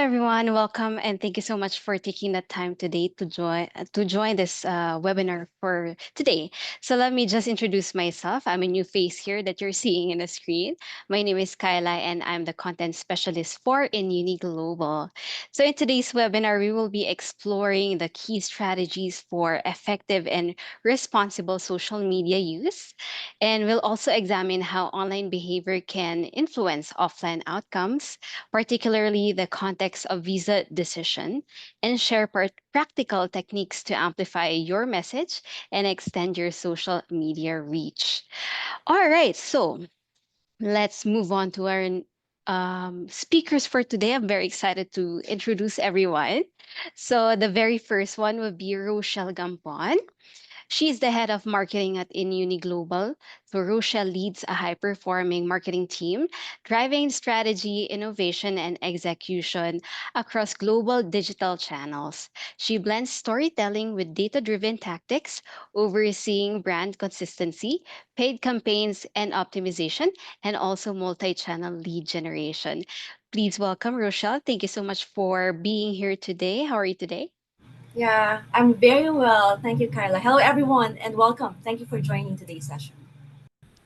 everyone. Welcome and thank you so much for taking the time today to join this webinar for today. So let me just introduce myself. I'm a new face here that you're seeing in the screen. My name is Kyla and I'm the content specialist for Inuni Global. So in today's webinar, we will be exploring the key strategies for effective and responsible social media use, and we'll also examine how online behavior can influence offline outcomes, particularly the context of visa decision, and share practical techniques to amplify your message and extend your social media reach. All right, so let's move on to our speakers for today. I'm very excited to introduce everyone. So the very first one will be Rochelle Gampon. She's the head of marketing at InUni Global. So Rochelle leads a high-performing marketing team, driving strategy, innovation, and execution across global digital channels. She blends storytelling with data-driven tactics, overseeing brand consistency, paid campaigns and optimization, and also multi-channel lead generation. Please welcome Rochelle. Thank you so much for being here today. How are you today? Yeah, I'm very well. Thank you, Kyla. Hello, everyone, and welcome. Thank you for joining today's session.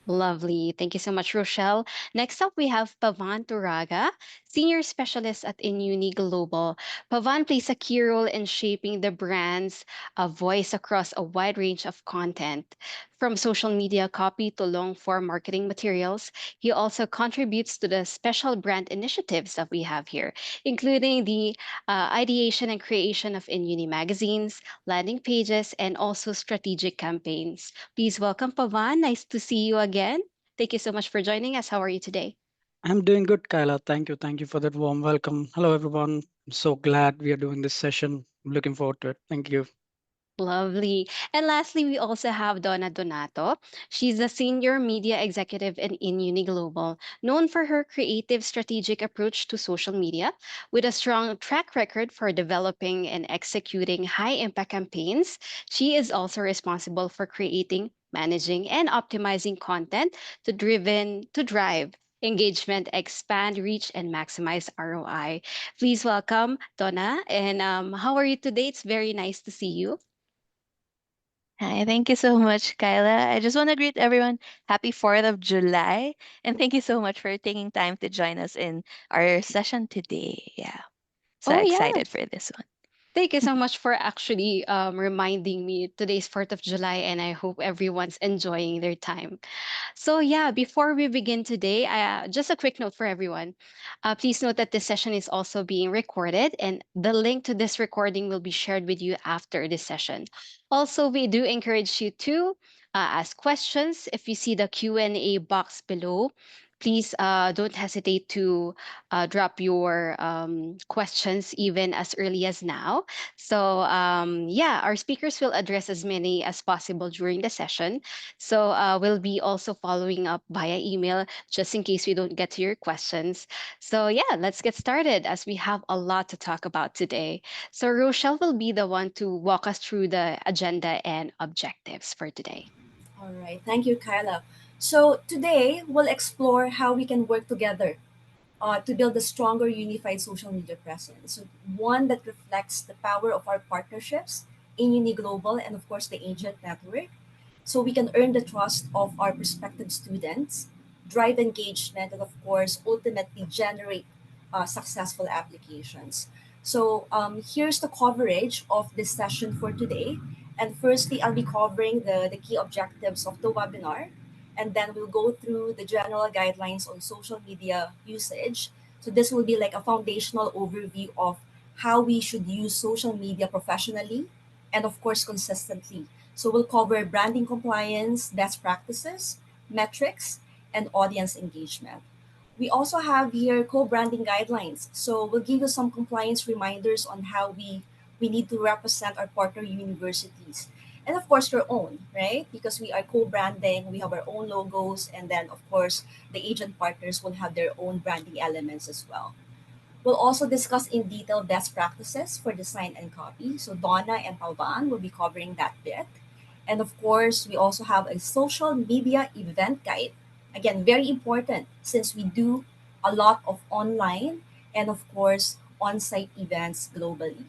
Lovely. Thank you so much, Rochelle. Next up, we have Pavan Turaga, Senior Specialist at Inuni Global. Pavan plays a key role in shaping the brand's voice across a wide range of content. From social media copy to long form marketing materials, he also contributes to the special brand initiatives that we have here, including the ideation and creation of Inuni magazines, landing pages, and also strategic campaigns. Please welcome Pavan. Nice to see you again. Thank you so much for joining us. How are you today? I'm doing good, Kyla. Thank you. Thank you for that warm welcome. Hello, everyone. I'm so glad we are doing this session. I'm looking forward to it. Thank you. Lovely. And lastly, we also have Donna Donato. She's a senior media executive in Uni Global, known for her creative strategic approach to social media, with a strong track record for developing and executing high impact campaigns. She is also responsible for creating, managing, and optimizing content to drive engagement, expand reach, and maximize ROI. Please welcome Donna. And how are you today? It's very nice to see you. Hi, thank you so much, Kyla. I just want to greet everyone. Happy 4th of July. And thank you so much for taking time to join us in our session today. Yeah, so Oh, yeah. excited for this one. Thank you so much for actually reminding me today's 4th of July, and I hope everyone's enjoying their time. So, yeah, before we begin today, just a quick note for everyone. Please note that this session is also being recorded, and the link to this recording will be shared with you after this session. Also, we do encourage you to ask questions. If you see the Q&A box below, please don't hesitate to drop your questions even as early as now. So, yeah, our speakers will address as many as possible during the session. So we'll be also following up via email just in case we don't get to your questions. So yeah, let's get started as we have a lot to talk about today. So Rochelle will be the one to walk us through the agenda and objectives for today. All right. Thank you, Kyla. So, today we'll explore how we can work together to build a stronger, unified social media presence. So one that reflects the power of our partnerships in Uni Global and, of course, the agent network. So we can earn the trust of our prospective students, drive engagement, and, of course, ultimately generate successful applications. So here's the coverage of this session for today. And firstly, I'll be covering the key objectives of the webinar, and then we'll go through the general guidelines on social media usage. So this will be like a foundational overview of how we should use social media professionally and of course consistently. So we'll cover branding compliance, best practices, metrics, and audience engagement. We also have here co-branding guidelines. So we'll give you some compliance reminders on how we need to represent our partner universities. And of course your own, right? Because we are co-branding, we have our own logos, and then of course the agent partners will have their own branding elements as well. We'll also discuss in detail best practices for design and copy. So Donna and Palvan will be covering that bit. And of course, we also have a social media event guide. Again, very important since we do a lot of online and of course on site events globally.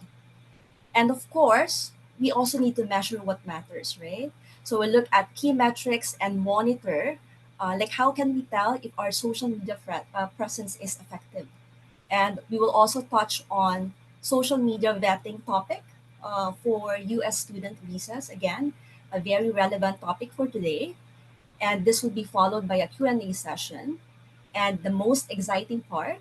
And of course, we also need to measure what matters, right? So we look at key metrics and monitor, like how can we tell if our social media presence is effective? And we will also touch on social media vetting topic for US student visas. Again, a very relevant topic for today. And this will be followed by a Q&A session. And the most exciting part,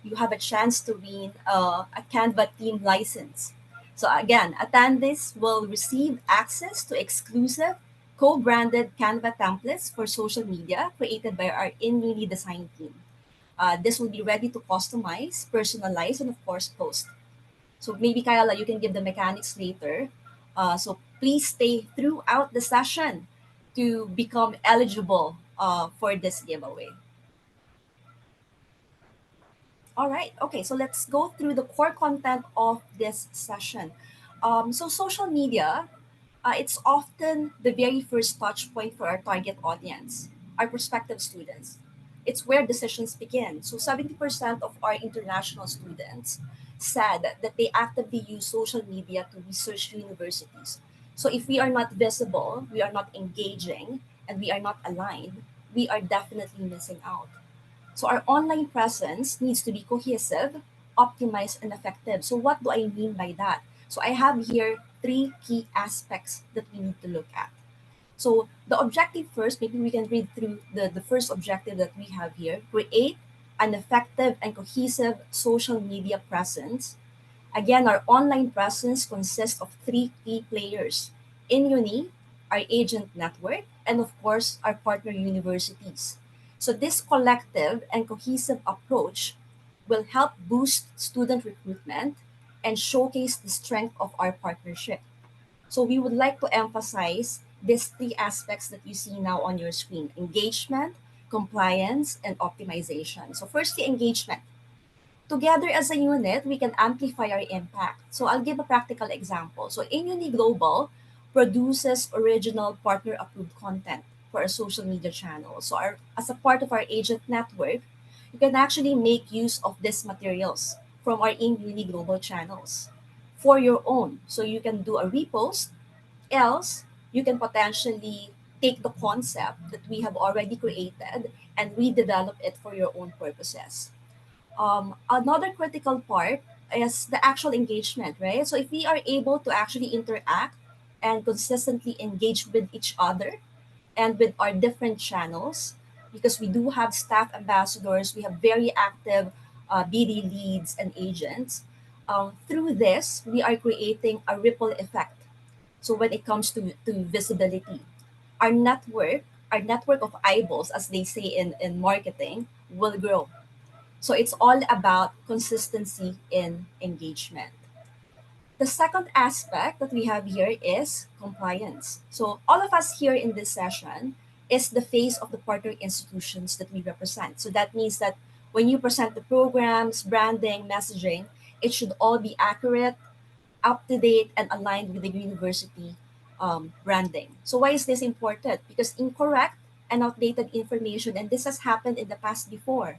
you have a chance to win a Canva team license. So again, attendees will receive access to exclusive co-branded Canva templates for social media created by our in-uni design team. This will be ready to customize, personalize, and of course post. So maybe Kyla, you can give the mechanics later. So please stay throughout the session to become eligible for this giveaway. All right. Okay. So let's go through the core content of this session. So social media, it's often the very first touch point for our target audience, our prospective students. It's where decisions begin. So 70% of our international students said that they actively use social media to research universities. So if we are not visible, we are not engaging, and we are not aligned, we are definitely missing out. So our online presence needs to be cohesive, optimized, and effective. So what do I mean by that? So I have here three key aspects that we need to look at. So the objective first, maybe we can read through the first objective that we have here. Create an effective and cohesive social media presence. Again, our online presence consists of three key players: in uni, our agent network, and of course, our partner universities. So, this collective and cohesive approach will help boost student recruitment and showcase the strength of our partnership. So, we would like to emphasize these three aspects that you see now on your screen: engagement, compliance, and optimization. So, firstly, engagement. Together as a unit, we can amplify our impact. So I'll give a practical example. So Uni Global produces original partner approved content for our social media channel. So as a part of our agent network, you can actually make use of these materials from our Uni Global channels for your own. So you can do a repost, else you can potentially take the concept that we have already created and redevelop it for your own purposes. Another critical part is the actual engagement, right? So if we are able to actually interact and consistently engage with each other and with our different channels, because we do have staff ambassadors, we have very active BD leads and agents. Through this, we are creating a ripple effect. So when it comes to visibility, our network, our network of eyeballs, as they say in marketing, will grow. So it's all about consistency in engagement. The second aspect that we have here is compliance. So all of us here in this session is the face of the partner institutions that we represent. So that means that when you present the programs, branding, messaging, it should all be accurate, up to date, and aligned with the university branding. So why is this important? Because incorrect and outdated information, and this has happened in the past before,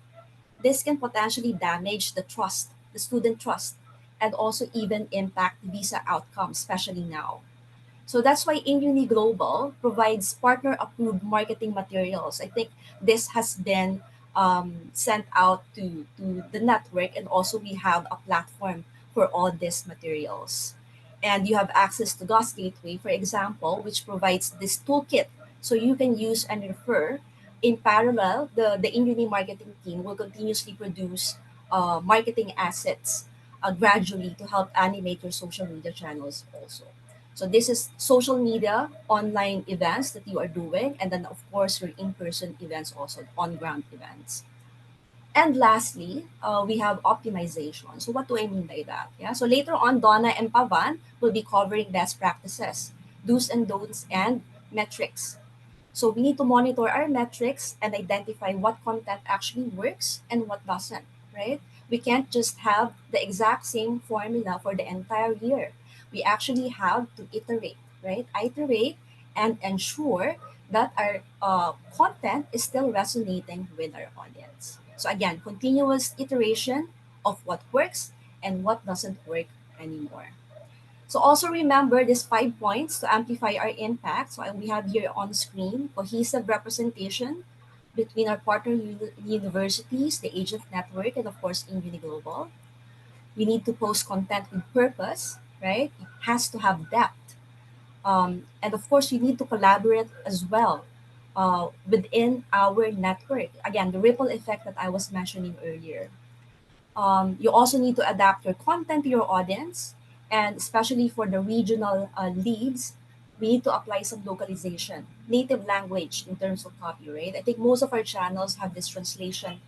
this can potentially damage the trust, the student trust, and also even impact visa outcomes, especially now. So that's why InUni Global provides partner approved marketing materials. I think this has been sent out to the network, and also we have a platform for all these materials. And you have access to GOS Gateway, for example, which provides this toolkit so you can use and refer. In parallel, the InUni marketing team will continuously produce marketing assets gradually to help animate your social media channels also. So this is social media, online events that you are doing, and then of course your in-person events also, on-ground events. And lastly, we have optimization. So what do I mean by that? Yeah. So later on, Donna and Pavan will be covering best practices, do's and don'ts, and metrics. So we need to monitor our metrics and identify what content actually works and what doesn't, right? We can't just have the exact same formula for the entire year. We actually have to iterate, right? Iterate and ensure that our content is still resonating with our audience. So again, continuous iteration of what works and what doesn't work anymore. So also remember these 5 points to amplify our impact. So we have here on screen cohesive representation between our partner universities, the agent network, and of course in Uniglobal. We need to post content with purpose, right? It has to have depth. And of course, we need to collaborate as well within our network. Again, the ripple effect that I was mentioning earlier. You also need to adapt your content to your audience, and especially for the regional leads, we need to apply some localization, native language in terms of copy, right? I think most of our channels have this translation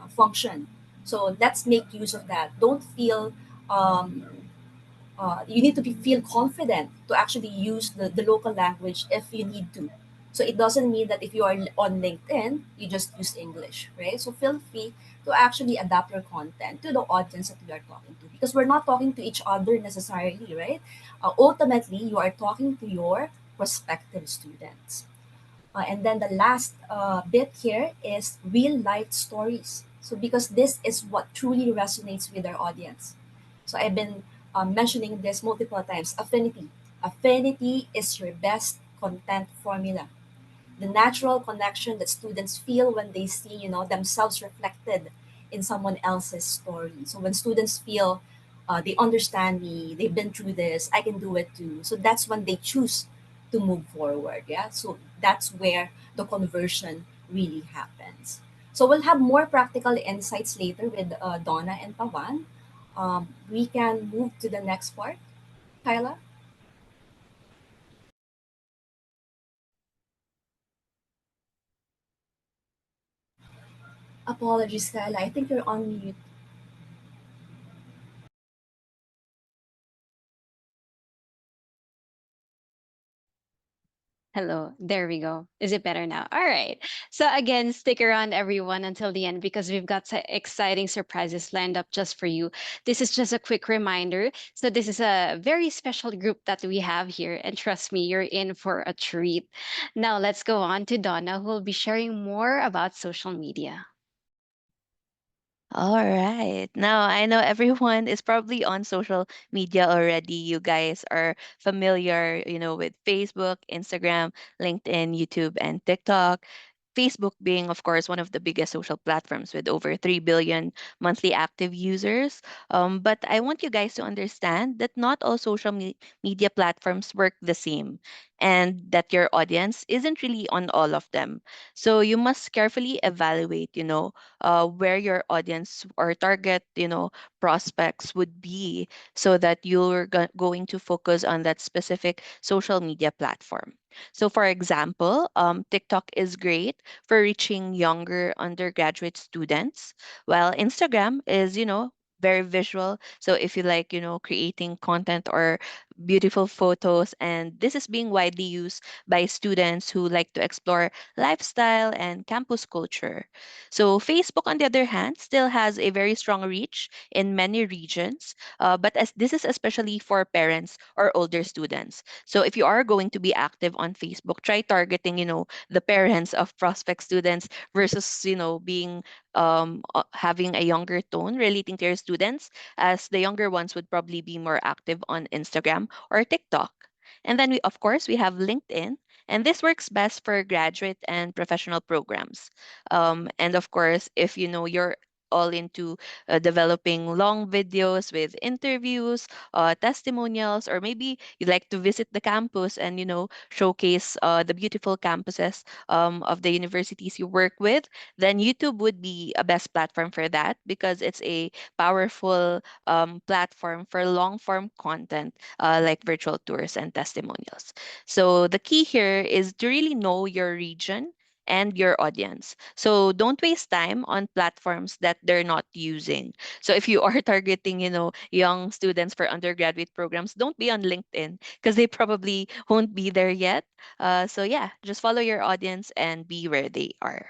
function. So let's make use of that. Don't feel um, you need to feel confident to actually use the local language if you need to. So it doesn't mean that if you are on LinkedIn, you just use English, right? So feel free to actually adapt your content to the audience that you are talking to, because we're not talking to each other necessarily, right? Ultimately, you are talking to your prospective students. And then the last bit here is real life stories. So, because this is what truly resonates with our audience. So, I've been mentioning this multiple times. Affinity. Affinity is your best content formula. The natural connection that students feel when they see, themselves reflected in someone else's story. So when students feel they understand me, they've been through this, I can do it too. So that's when they choose to move forward. Yeah. So that's where the conversion really happens. So we'll have more practical insights later with Donna and Pawan. We can move to the next part. Kyla? Apologies, Kyla. I think you're on mute. Hello, there we go. Is it better now? All right. So again, stick around everyone until the end because we've got exciting surprises lined up just for you. This is just a quick reminder. So this is a very special group that we have here, and trust me, you're in for a treat. Now let's go on to Donna, who will be sharing more about social media. All right. Now, I know everyone is probably on social media already. You guys are familiar, with Facebook, Instagram, LinkedIn, YouTube, and TikTok. Facebook being, of course, one of the biggest social platforms with over 3 billion monthly active users. But I want you guys to understand that not all social media platforms work the same and that your audience isn't really on all of them. So you must carefully evaluate, where your audience or target, prospects would be so that you're going to focus on that specific social media platform. So, for example, TikTok is great for reaching younger undergraduate students, while Instagram is, very visual. So, if you like, creating content or beautiful photos, and this is being widely used by students who like to explore lifestyle and campus culture. So, Facebook, on the other hand, still has a very strong reach in many regions, but as this is especially for parents or older students. So if you are going to be active on Facebook, try targeting, the parents of prospect students versus, being having a younger tone relating to your students, as the younger ones would probably be more active on Instagram or TikTok. And then we, of course, we have LinkedIn, and this works best for graduate and professional programs. And of course, if you're all into developing long videos with interviews, testimonials, or maybe you like to visit the campus and showcase the beautiful campuses of the universities you work with, then YouTube would be a best platform for that because it's a powerful platform for long form content like virtual tours and testimonials. So the key here is to really know your region and your audience. So don't waste time on platforms that they're not using. So if you are targeting, young students for undergraduate programs, don't be on LinkedIn because they probably won't be there yet. So yeah, just follow your audience and be where they are.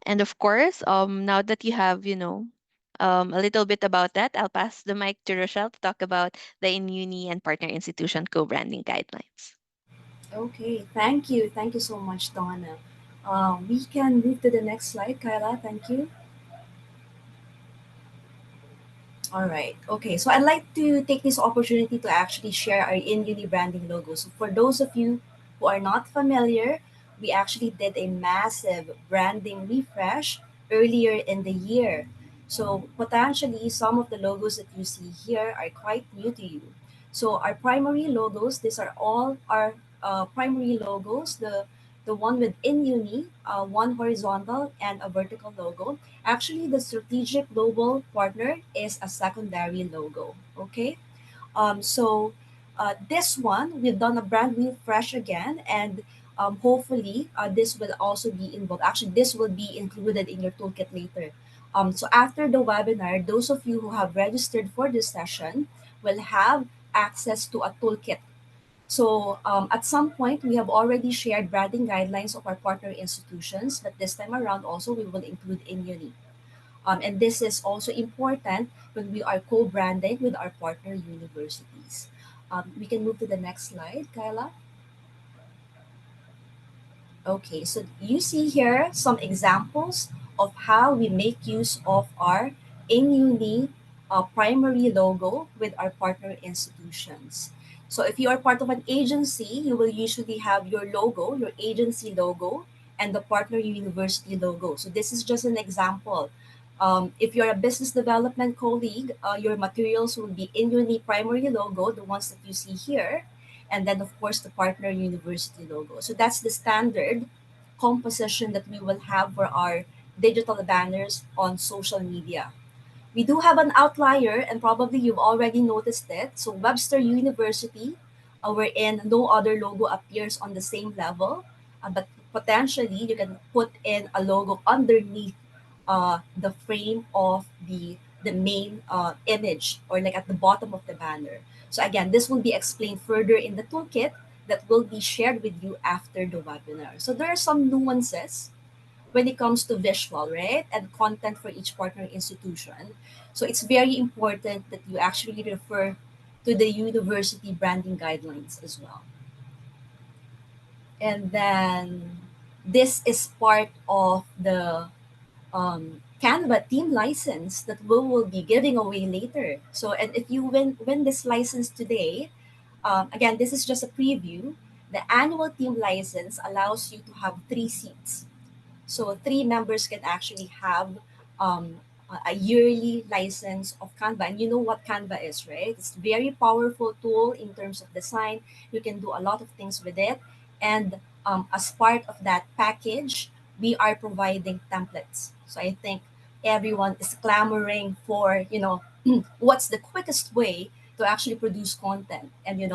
And of course, now that you have, a little bit about that, I'll pass the mic to Rochelle to talk about the in-uni and partner institution co-branding guidelines. Okay, thank you. Thank you so much, Donna. We can move to the next slide, Kyla. Thank you. All right. Okay. So I'd like to take this opportunity to actually share our in-uni branding logo. So for those of you who are not familiar, we actually did a massive branding refresh earlier in the year. So potentially some of the logos that you see here are quite new to you. So our primary logos, these are all our primary logos. The one with in-uni, one horizontal and a vertical logo. Actually, the strategic global partner is a secondary logo. Okay. This one, we've done a brand refresh again, and hopefully this will also be involved. Actually, this will be included in your toolkit later. So after the webinar, those of you who have registered for this session will have access to a toolkit. So at some point, we have already shared branding guidelines of our partner institutions, but this time around also we will include InUni. And this is also important when we are co-branding with our partner universities. We can move to the next slide, Kyla. Okay, so you see here some examples of how we make use of our in-uni primary logo with our partner institutions. So if you are part of an agency, you will usually have your logo, your agency logo, and the partner university logo. So this is just an example. If you're a business development colleague, your materials will be in-uni primary logo, the ones that you see here, and then of course the partner university logo. So that's the standard composition that we will have for our digital banners on social media. We do have an outlier, and probably you've already noticed it. So Webster University, wherein no other logo appears on the same level, but potentially you can put in a logo underneath the frame of the main image, or like at the bottom of the banner. So again, this will be explained further in the toolkit that will be shared with you after the webinar. So there are some nuances when it comes to visual, right? And content for each partner institution. So it's very important that you actually refer to the university branding guidelines as well. And then this is part of the Canva team license that we will be giving away later. So, and if you win this license today, again, this is just a preview. The annual team license allows you to have 3 seats, so three members can actually have a yearly license of Canva. And you know what Canva is, right? It's a very powerful tool in terms of design. You can do a lot of things with it. And as part of that package, we are providing templates. So I think everyone is clamoring for, what's the quickest way to actually produce content. And, you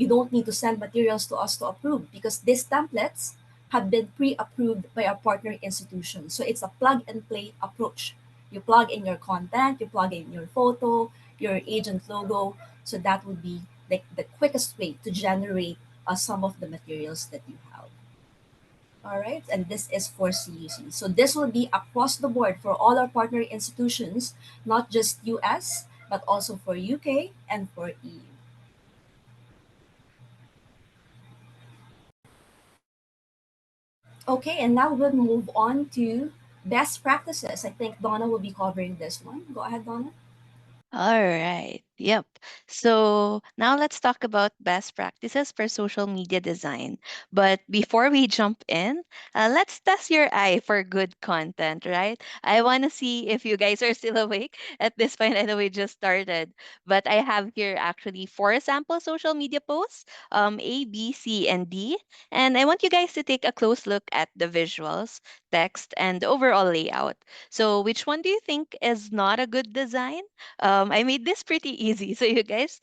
don't need to send materials to us to approve, because these templates have been pre-approved by our partner institution. So it's a plug and play approach. You plug in your content, you plug in your photo, your agent logo. So that would be like the quickest way to generate some of the materials that you have. All right, and this is for CUC. So this will be across the board for all our partner institutions, not just US, but also for UK and for EU. Okay, and now we'll move on to best practices. I think Donna will be covering this one. Go ahead, Donna. All right. Yep. So now let's talk about best practices for social media design. But before we jump in, let's test your eye for good content, right? I want to see if you guys are still awake at this point. I know we just started, but I have here actually four sample social media posts, A, B, C, and D. And I want you guys to take a close look at the visuals, text, and overall layout. So which one do you think is not a good design? I made this pretty easy, so you guys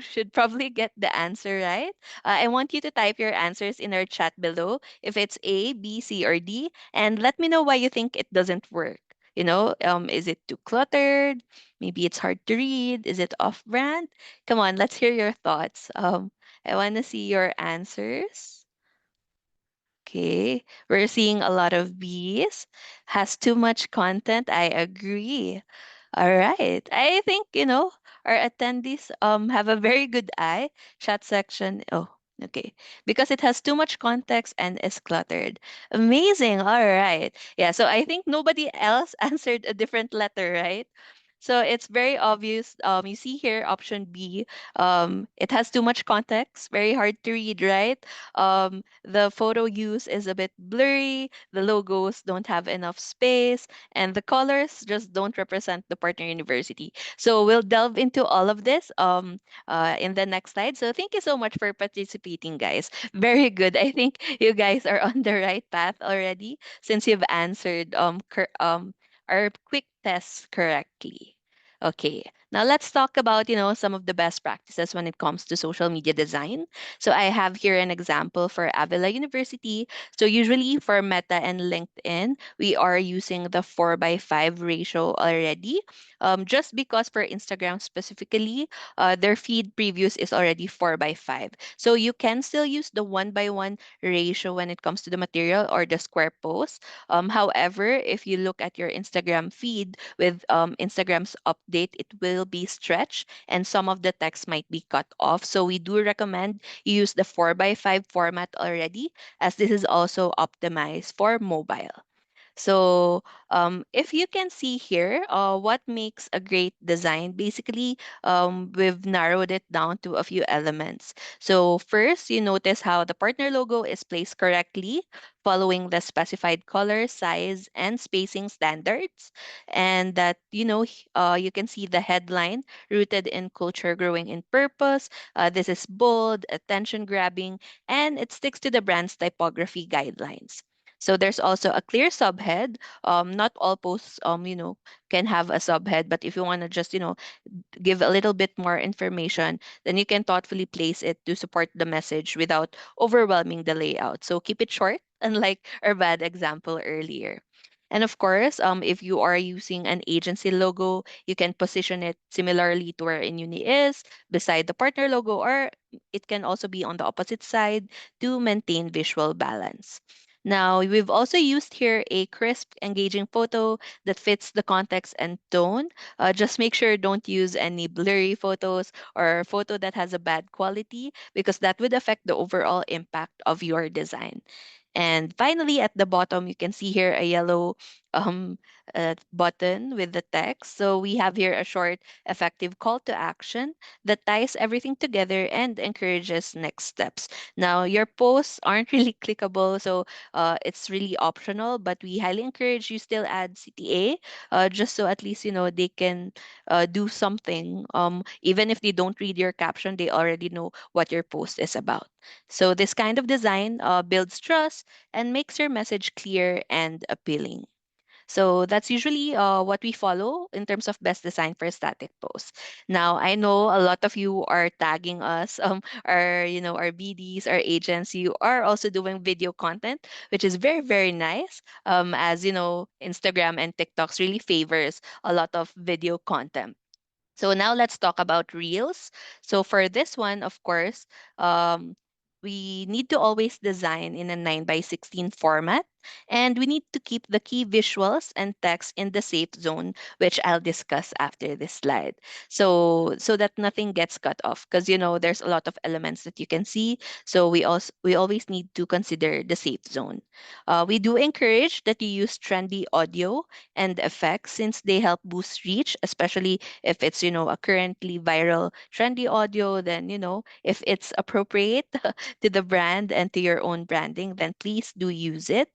should probably get the answer right. I want you to type your answers in our chat below if it's A, B, C, or D, and let me know why you think it doesn't work. Is it too cluttered? Maybe it's hard to read. Is it off brand? Come on, let's hear your thoughts. I want to see your answers. Okay, we're seeing a lot of B's. Has too much content. I agree. All right. I think, our attendees have a very good eye. Chat section. Oh, okay. Because it has too much context and is cluttered. Amazing. All right. Yeah, so I think nobody else answered a different letter, right? So it's very obvious. You see here, option B, it has too much context, very hard to read, right? The photo use is a bit blurry, the logos don't have enough space, and the colors just don't represent the partner university. So we'll delve into all of this in the next slide. So thank you so much for participating, guys. Very good. I think you guys are on the right path already since you've answered our quick tests correctly. Okay, now let's talk about, some of the best practices when it comes to social media design. So I have here an example for Avila University. So usually for Meta and LinkedIn, we are using the 4 by 5 ratio already. Just because for Instagram specifically, their feed previews is already 4 by 5. So you can still use the 1 by 1 ratio when it comes to the material or the square post. However, if you look at your Instagram feed with Instagram's update, it will be stretched and some of the text might be cut off. So we do recommend you use the 4 by 5 format already, as this is also optimized for mobile. So, if you can see here, what makes a great design, basically, we've narrowed it down to a few elements. So, first, you notice how the partner logo is placed correctly, following the specified color, size, and spacing standards. And that, you can see the headline rooted in culture, growing in purpose. This is bold, attention grabbing, and it sticks to the brand's typography guidelines. So there's also a clear subhead. Not all posts, can have a subhead, but if you want to just, give a little bit more information, then you can thoughtfully place it to support the message without overwhelming the layout. So keep it short, unlike our bad example earlier. And of course, if you are using an agency logo, you can position it similarly to where Inuni is, beside the partner logo, or it can also be on the opposite side to maintain visual balance. Now, we've also used here a crisp, engaging photo that fits the context and tone. Just make sure don't use any blurry photos or photo that has a bad quality because that would affect the overall impact of your design. And finally, at the bottom, you can see here a yellow um, button with the text. So we have here a short, effective call to action that ties everything together and encourages next steps. Now, your posts aren't really clickable, so it's really optional, but we highly encourage you still add CTA, just so at least, they can do something. Even if they don't read your caption, they already know what your post is about. So this kind of design builds trust and makes your message clear and appealing. So that's usually what we follow in terms of best design for static posts. Now I know a lot of you are tagging us, our BDs, our agents. You are also doing video content, which is very very nice. As you know, Instagram and TikToks really favors a lot of video content. So now let's talk about reels. So for this one, of course, um, we need to always design in a 9 by 16 format, and we need to keep the key visuals and text in the safe zone, which I'll discuss after this slide. So that nothing gets cut off, because there's a lot of elements that you can see. So we always need to consider the safe zone. We do encourage that you use trendy audio and effects since they help boost reach, especially if it's a currently viral trendy audio. Then if it's appropriate to the brand and to your own branding, then please do use it.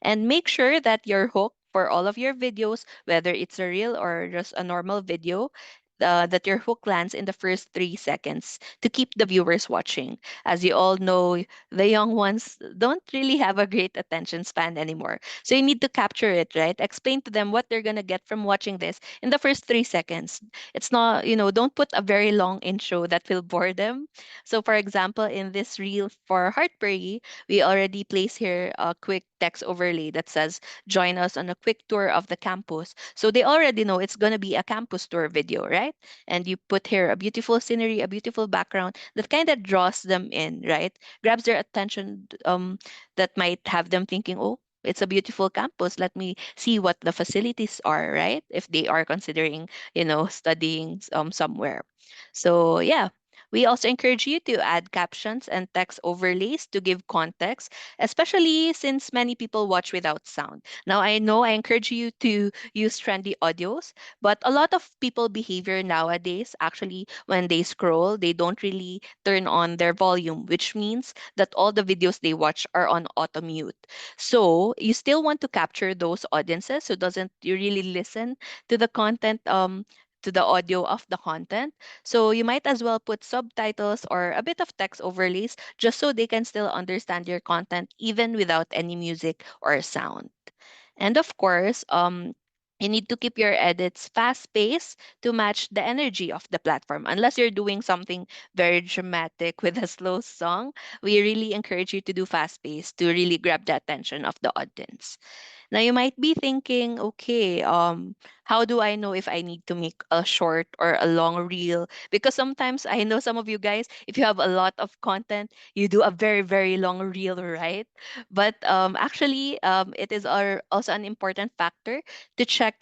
And make sure that your hook for all of your videos, whether it's a reel or just a normal video, that your hook lands in the first 3 seconds to keep the viewers watching. As you all know, the young ones don't really have a great attention span anymore. So you need to capture it, right? Explain to them what they're going to get from watching this in the first 3 seconds. It's not, don't put a very long intro that will bore them. So, for example, in this reel for Heartbury, we already place here a quick text overlay that says, join us on a quick tour of the campus. So they already know it's going to be a campus tour video, right? And you put here a beautiful scenery, a beautiful background that kind of draws them in, right? Grabs their attention, that might have them thinking, oh, it's a beautiful campus. Let me see what the facilities are, right? If they are considering, studying somewhere. So yeah. We also encourage you to add captions and text overlays to give context, especially since many people watch without sound. Now, I know I encourage you to use trendy audios, but a lot of people behavior nowadays, actually, when they scroll, they don't really turn on their volume, which means that all the videos they watch are on auto mute. So you still want to capture those audiences who doesn't you really listen to the content to the audio of the content. So you might as well put subtitles or a bit of text overlays just so they can still understand your content even without any music or sound. And of course, you need to keep your edits fast paced to match the energy of the platform. Unless you're doing something very dramatic with a slow song, we really encourage you to do fast paced to really grab the attention of the audience. Now you might be thinking, okay, how do I know if I need to make a short or a long reel? Because sometimes I know some of you guys, if you have a lot of content, you do a very, very long reel, right? But actually, it is also an important factor to check,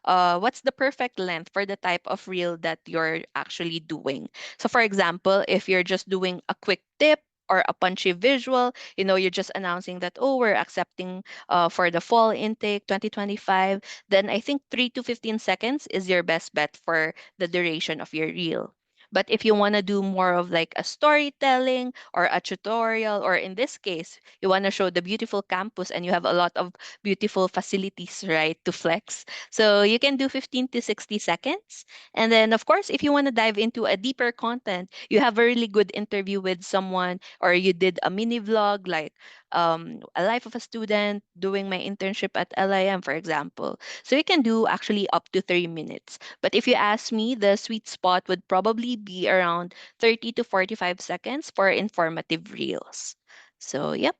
what's the perfect length for the type of reel that you're actually doing. So, for example, if you're just doing a quick tip, or a punchy visual, you're just announcing that, oh, we're accepting for the fall intake 2025, then I think 3 to 15 seconds is your best bet for the duration of your reel. But if you want to do more of like a storytelling or a tutorial, or in this case, you want to show the beautiful campus and you have a lot of beautiful facilities, right, to flex. So you can do 15 to 60 seconds. And then, of course, if you want to dive into a deeper content, you have a really good interview with someone, or you did a mini vlog like a life of a student doing my internship at LIM, for example. So you can do actually up to 3 minutes. But if you ask me, the sweet spot would probably be around 30 to 45 seconds for informative reels. So, yep.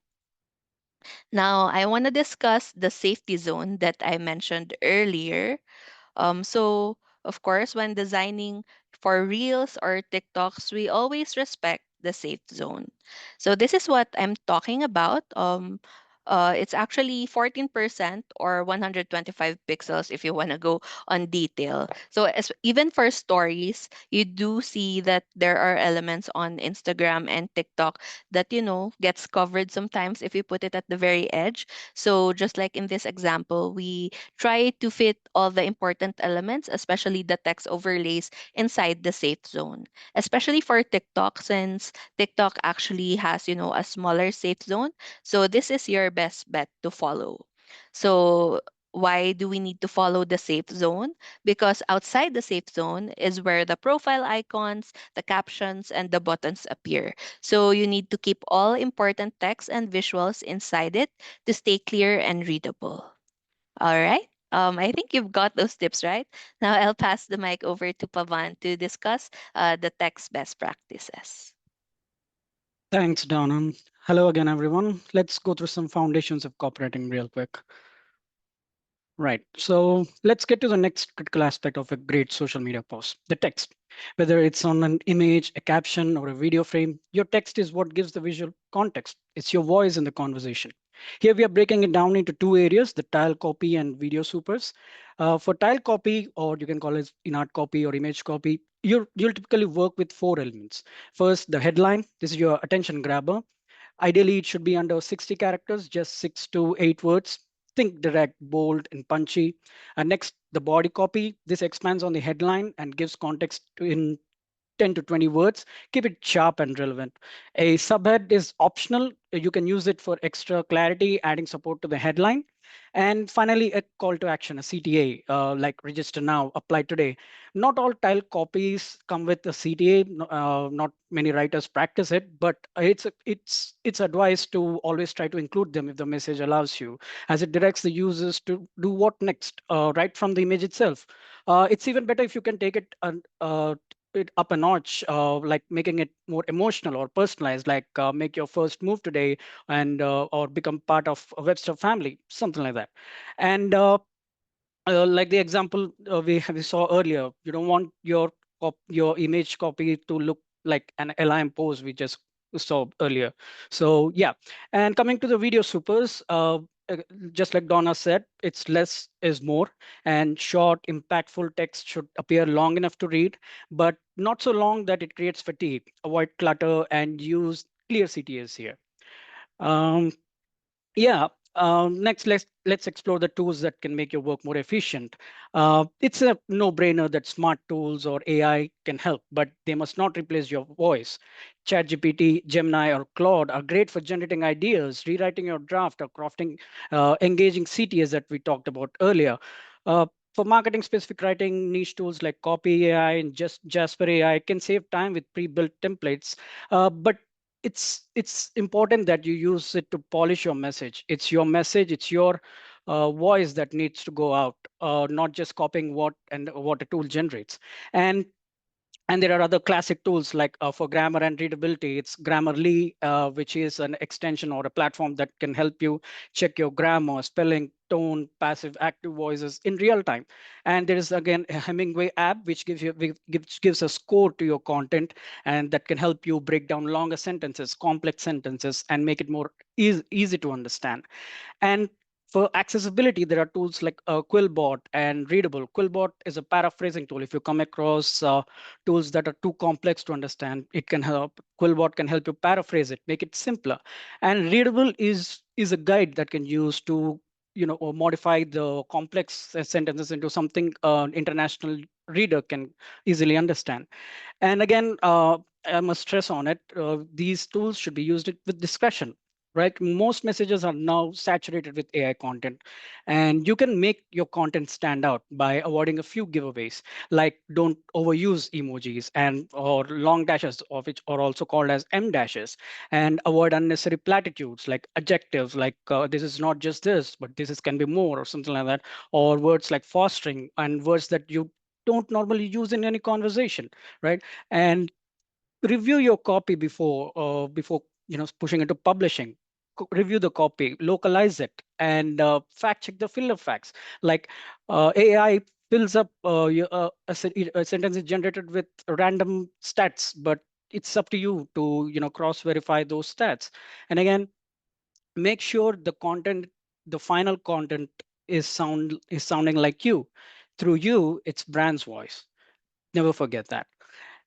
Now, I want to discuss the safety zone that I mentioned earlier. So, of course, when designing for Reels or TikToks, we always respect the safe zone. So, this is what I'm talking about. It's actually 14% or 125 pixels if you want to go on detail. So, even for stories, you do see that there are elements on Instagram and TikTok that, gets covered sometimes if you put it at the very edge. So, just like in this example, we try to fit all the important elements, especially the text overlays, inside the safe zone. Especially for TikTok, since TikTok actually has, a smaller safe zone. So this is your best bet to follow. So why do we need to follow the safe zone? Because outside the safe zone is where the profile icons, the captions, and the buttons appear. So you need to keep all important text and visuals inside it to stay clear and readable. All right. I think you've got those tips right. Now I'll pass the mic over to Pavan to discuss the text best practices. Thanks, Donna. Hello again, everyone. Let's go through some foundations of copywriting real quick. Right. So let's get to the next critical aspect of a great social media post, the text. Whether it's on an image, a caption, or a video frame, your text is what gives the visual context. It's your voice in the conversation. Here we are breaking it down into two areas, the tile copy and video supers. For tile copy, or you can call it in-art copy or image copy, you'll typically work with four elements. First, the headline. This is your attention grabber. Ideally, it should be under 60 characters, just 6 to 8 words. Think direct, bold, and punchy. And next, the body copy. This expands on the headline and gives context in 10 to 20 words. Keep it sharp and relevant. A subhead is optional. You can use it for extra clarity, adding support to the headline. And finally, a call to action, a CTA, like register now, apply today. Not all tile copies come with a CTA. Not many writers practice it, but it's advised to always try to include them if the message allows you, as it directs the users to do what next, right from the image itself. It's even better if you can take it up a notch, like making it more emotional or personalized, like make your first move today and or become part of a Webster family, something like that. And like the example we saw earlier, you don't want your image copy to look like an LIM pose we just saw earlier. So yeah, and coming to the video supers, uh, just like Donna said, it's less is more, and short, impactful text should appear long enough to read, but not so long that it creates fatigue. Avoid clutter and use clear CTAs here. Um, yeah. Next, let's explore the tools that can make your work more efficient. It's a no-brainer that smart tools or AI can help, but they must not replace your voice. ChatGPT, Gemini, or Claude are great for generating ideas, rewriting your draft, or crafting engaging CTAs that we talked about earlier. Uh, for marketing specific writing, niche tools like Copy AI and just Jasper AI can save time with pre-built templates. But it's important that you use it to polish your message. It's your message, it's your voice that needs to go out, not just copying what a tool generates. And there are other classic tools like for grammar and readability, it's Grammarly, which is an extension or a platform that can help you check your grammar, spelling, tone, passive, active voices in real time. And there is again a Hemingway app, which gives a score to your content, and that can help you break down longer sentences, complex sentences, and make it more easy to understand. And for accessibility, there are tools like Quillbot and Readable. Quillbot is a paraphrasing tool. If you come across tools that are too complex to understand, it can help. Quillbot can help you paraphrase it, make it simpler. And Readable is a guide that can use to or modify the complex sentences into something an international reader can easily understand. And again, I must stress on it, these tools should be used with discretion, right? Most messages are now saturated with AI content, and you can make your content stand out by avoiding a few giveaways, like don't overuse emojis and or long dashes, of which are also called as M dashes, and avoid unnecessary platitudes like adjectives like this is not just this, but this is can be more or something like that, or words like fostering and words that you don't normally use in any conversation, right? And review your copy before pushing into publishing. Review the copy, localize it, and fact check the filler facts. Like AI fills up a sentence is generated with random stats, but it's up to you to cross verify those stats. And again, make sure the final content is sounding like you. Through you, it's brand's voice. Never forget that.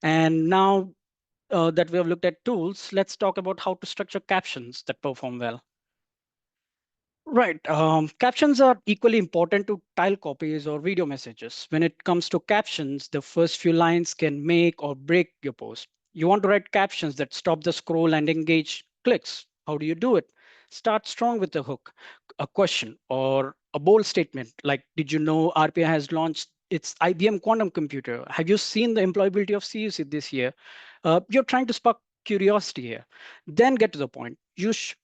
And now that we have looked at tools, let's talk about how to structure captions that perform well. Right. Captions are equally important to tile copies or video messages. When it comes to captions, the first few lines can make or break your post. You want to write captions that stop the scroll and engage clicks. How do you do it? Start strong with a hook, a question, or a bold statement like, did you know RPI has launched its IBM quantum computer? Have you seen the employability of CUC this year? You're trying to spark curiosity here. Then get to the point. Use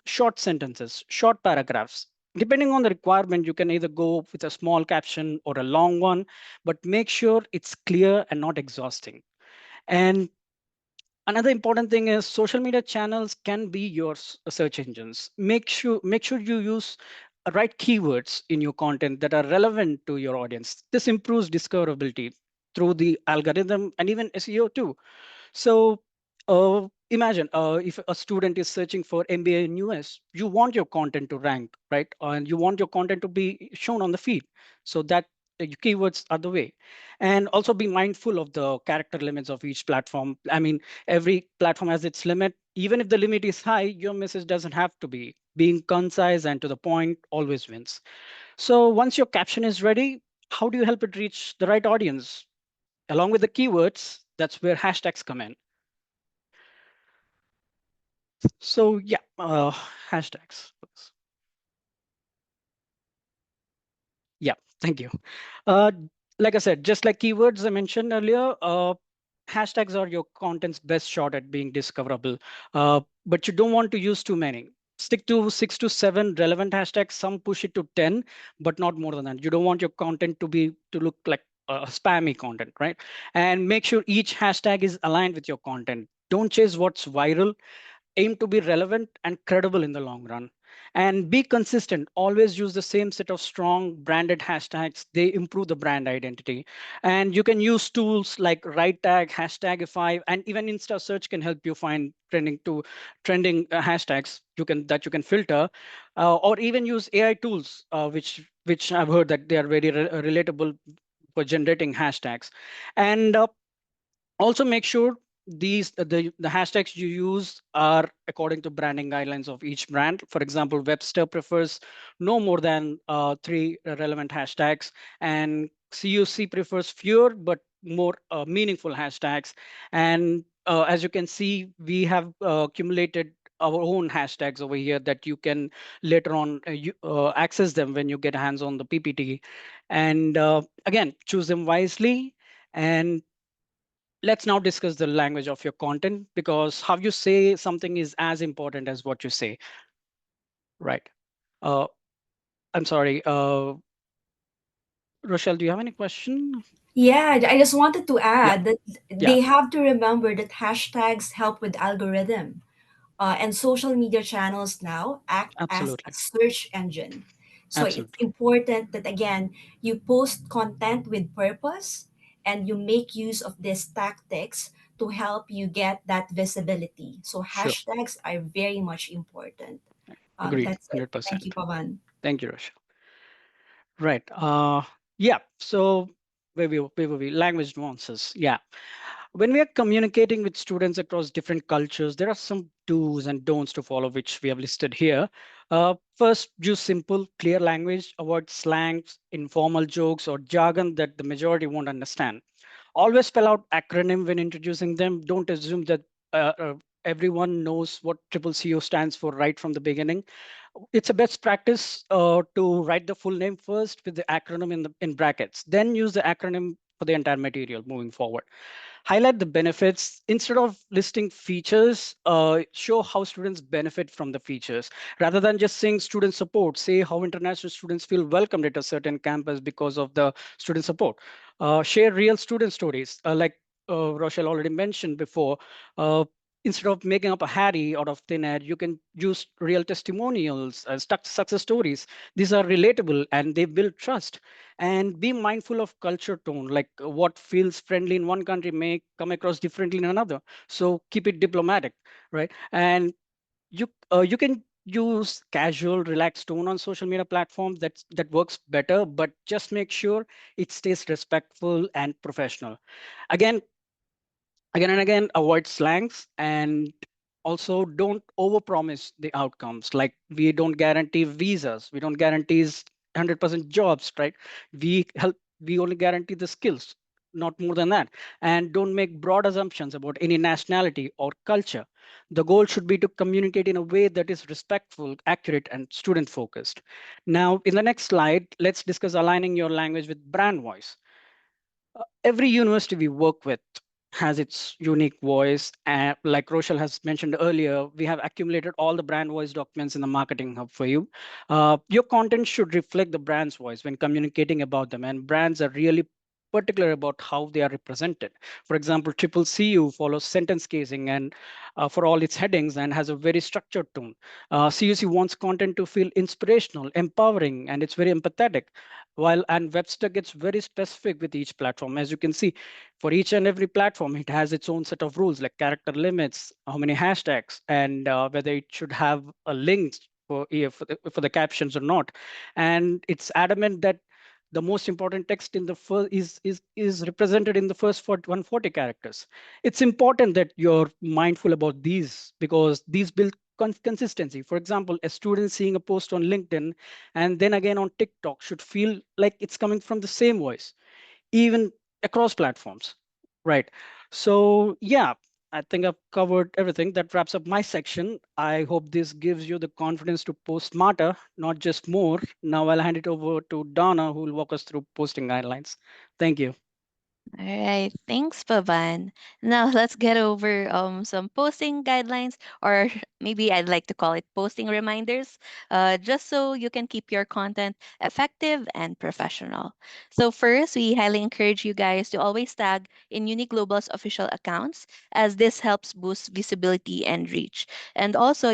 short sentences, short paragraphs. Depending on the requirement, you can either go with a small caption or a long one, but make sure it's clear and not exhausting. And another important thing is social media channels can be your search engines. Make sure you use right keywords in your content that are relevant to your audience. This improves discoverability through the algorithm and even SEO too. So imagine if a student is searching for MBA in US, you want your content to rank, right? And you want your content to be shown on the feed. So that the keywords are the way. And also be mindful of the character limits of each platform. I mean, every platform has its limit. Even if the limit is high, your message doesn't have to be. Being concise and to the point always wins. So once your caption is ready, how do you help it reach the right audience? Along with the keywords, that's where hashtags come in. So yeah, hashtags. Yeah, thank you. Uh, like I said, just like keywords I mentioned earlier, hashtags are your content's best shot at being discoverable. But you don't want to use too many. Stick to 6 to 7 relevant hashtags. Some push it to 10, but not more than that. You don't want your content to look like spammy content, right? And make sure each hashtag is aligned with your content. Don't chase what's viral. Aim to be relevant and credible in the long run. And be consistent. Always use the same set of strong branded hashtags. They improve the brand identity. And you can use tools like right tag, hashtagify, and even Insta search can help you find trending hashtags you can filter, or even use AI tools, which I've heard that they are very relatable for generating hashtags. And also make sure the hashtags you use are according to branding guidelines of each brand. For example, Webster prefers no more than three relevant hashtags, and CUC prefers fewer but more meaningful hashtags. And as you can see, we have accumulated our own hashtags over here that you can later on access them when you get hands on the PPT. And again, choose them wisely. And let's now discuss the language of your content, because how you say something is as important as what you say, right? uh, I'm sorry, Rochelle, do you have any question? Yeah, I just wanted to Yeah, add that yeah, they have to remember that hashtags help with algorithm. And social media channels now act as a absolutely, search engine. So it's absolutely, important that, again, you post content with purpose and you make use of these tactics to help you get that visibility. So sure, hashtags are very much important. agreed, That's it. Thank you, 100%. Pavan. Thank you, Rochelle. Right. Yeah. So where were we? Language nuances. Yeah. When we are communicating with students across different cultures, there are some do's and don'ts to follow, which we have listed here. First, use simple, clear language. Avoid slangs, informal jokes, or jargon that the majority won't understand. Always spell out acronym when introducing them. Don't assume that uh, uh, everyone knows what triple CO stands for right from the beginning. It's a best practice to write the full name first with the acronym in brackets, then use the acronym for the entire material moving forward. Highlight the benefits instead of listing features. Show how students benefit from the features rather than just saying student support. Say how international students feel welcomed at a certain campus because of the student support. Share real student stories, like Rochelle already mentioned before. uh, Instead of making up a Harry out of thin air, you can use real testimonials, success stories. These are relatable and they build trust. And be mindful of culture tone, like what feels friendly in one country may come across differently in another. So keep it diplomatic, right? And you can use casual, relaxed tone on social media platforms that works better, but just make sure it stays respectful and professional. Again, again and again, avoid slangs, and also don't overpromise the outcomes. Like, we don't guarantee visas, we don't guarantee 100% jobs, right? We only guarantee the skills, not more than that. And don't make broad assumptions about any nationality or culture. The goal should be to communicate in a way that is respectful, accurate, and student focused. Now, in the next slide, let's discuss aligning your language with brand voice. Every university we work with has its unique voice. And like Rochelle has mentioned earlier, we have accumulated all the brand voice documents in the marketing hub for you. Your content should reflect the brand's voice when communicating about them. And brands are really particular about how they are represented. For example, Triple CU follows sentence casing and for all its headings and has a very structured tone. CUC wants content to feel inspirational, empowering, and it's very empathetic. While and Webster gets very specific with each platform. As you can see, for each and every platform, it has its own set of rules, like character limits, how many hashtags, and whether it should have a link for the captions or not. And it's adamant that the most important text in the first is represented in the first 140 characters. It's important that you're mindful about these, because these build consistency. For example, a student seeing a post on LinkedIn and then again on TikTok should feel like it's coming from the same voice, even across platforms, right? So yeah, I think I've covered everything. That wraps up my section. I hope this gives you the confidence to post smarter, not just more. Now I'll hand it over to Donna, who will walk us through posting guidelines. Thank you. All right, thanks, Pavan. Now let's get over some posting guidelines, or maybe I'd like to call it posting reminders, just so you can keep your content effective and professional. So, first, we highly encourage you guys to always tag in Global's official accounts, as this helps boost visibility and reach. And also,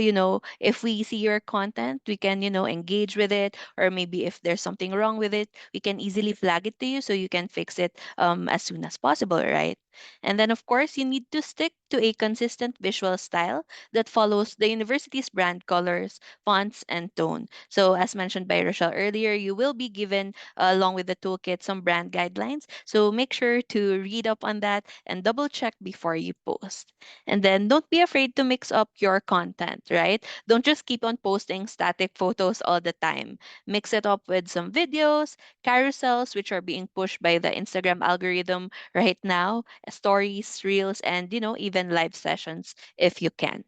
if we see your content, we can, engage with it, or maybe if there's something wrong with it, we can easily flag it to you so you can fix it as soon as possible, right? And then, of course, you need to stick to a consistent visual style that follows the university's brand colors, fonts, and tone. So, as mentioned by Rochelle earlier, you will be given, along with the toolkit, some brand guidelines. So, make sure to read up on that and double check before you post. And then, don't be afraid to mix up your content, right? Don't just keep on posting static photos all the time. Mix it up with some videos, carousels, which are being pushed by the Instagram algorithm right now, stories, reels, and even live sessions if you can.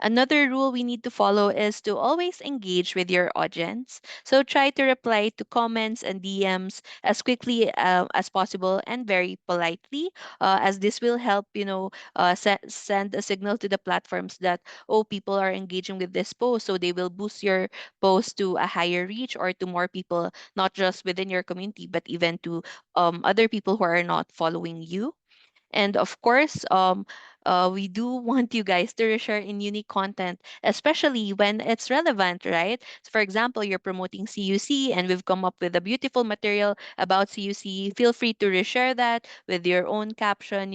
Another rule we need to follow is to always engage with your audience. So try to reply to comments and DMs as quickly as possible and very politely, as this will help, send a signal to the platforms that, oh, people are engaging with this post. So they will boost your post to a higher reach or to more people, not just within your community, but even to other people who are not following you. And of course, we do want you guys to share in unique content, especially when it's relevant, right? So for example, you're promoting CUC and we've come up with a beautiful material about CUC. Feel free to reshare that with your own caption,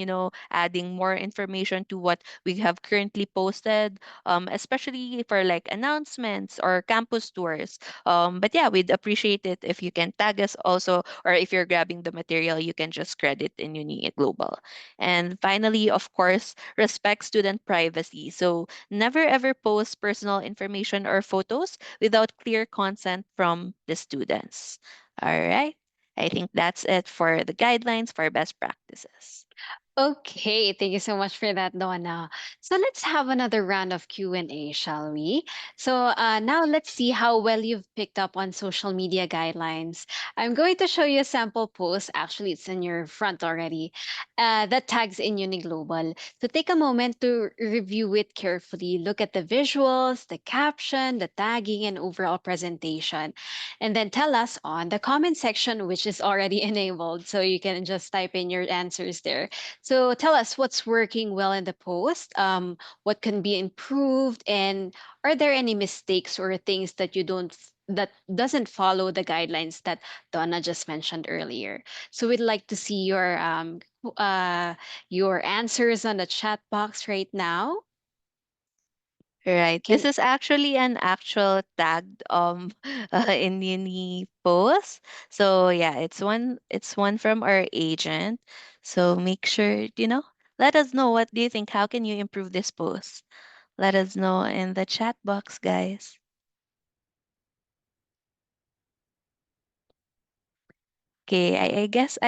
adding more information to what we have currently posted, especially for like announcements or campus tours. But yeah, we'd appreciate it if you can tag us also, or if you're grabbing the material, you can just credit in Uni Global. And finally, of course, respect student privacy. So never ever post personal information or photos without clear consent from the students. All right. I think that's it for the guidelines for best practices. Okay, thank you so much for that, Donna. So let's have another round of Q&A, shall we? So now let's see how well you've picked up on social media guidelines. I'm going to show you a sample post. Actually, it's in your front already. That tags in Uniglobal. So take a moment to review it carefully. Look at the visuals, the caption, the tagging, and overall presentation. And then tell us on the comment section, which is already enabled. So you can just type in your answers there. So tell us what's working well in the post, what can be improved, and are there any mistakes or things that you don't that doesn't follow the guidelines that Donna just mentioned earlier. So we'd like to see your answers on the chat box right now. Right. This Can is actually an actual tagged in uni post. So yeah, it's one from our agent. So make sure, let us know, what do you think? How can you improve this post? Let us know in the chat box, guys. Okay, I guess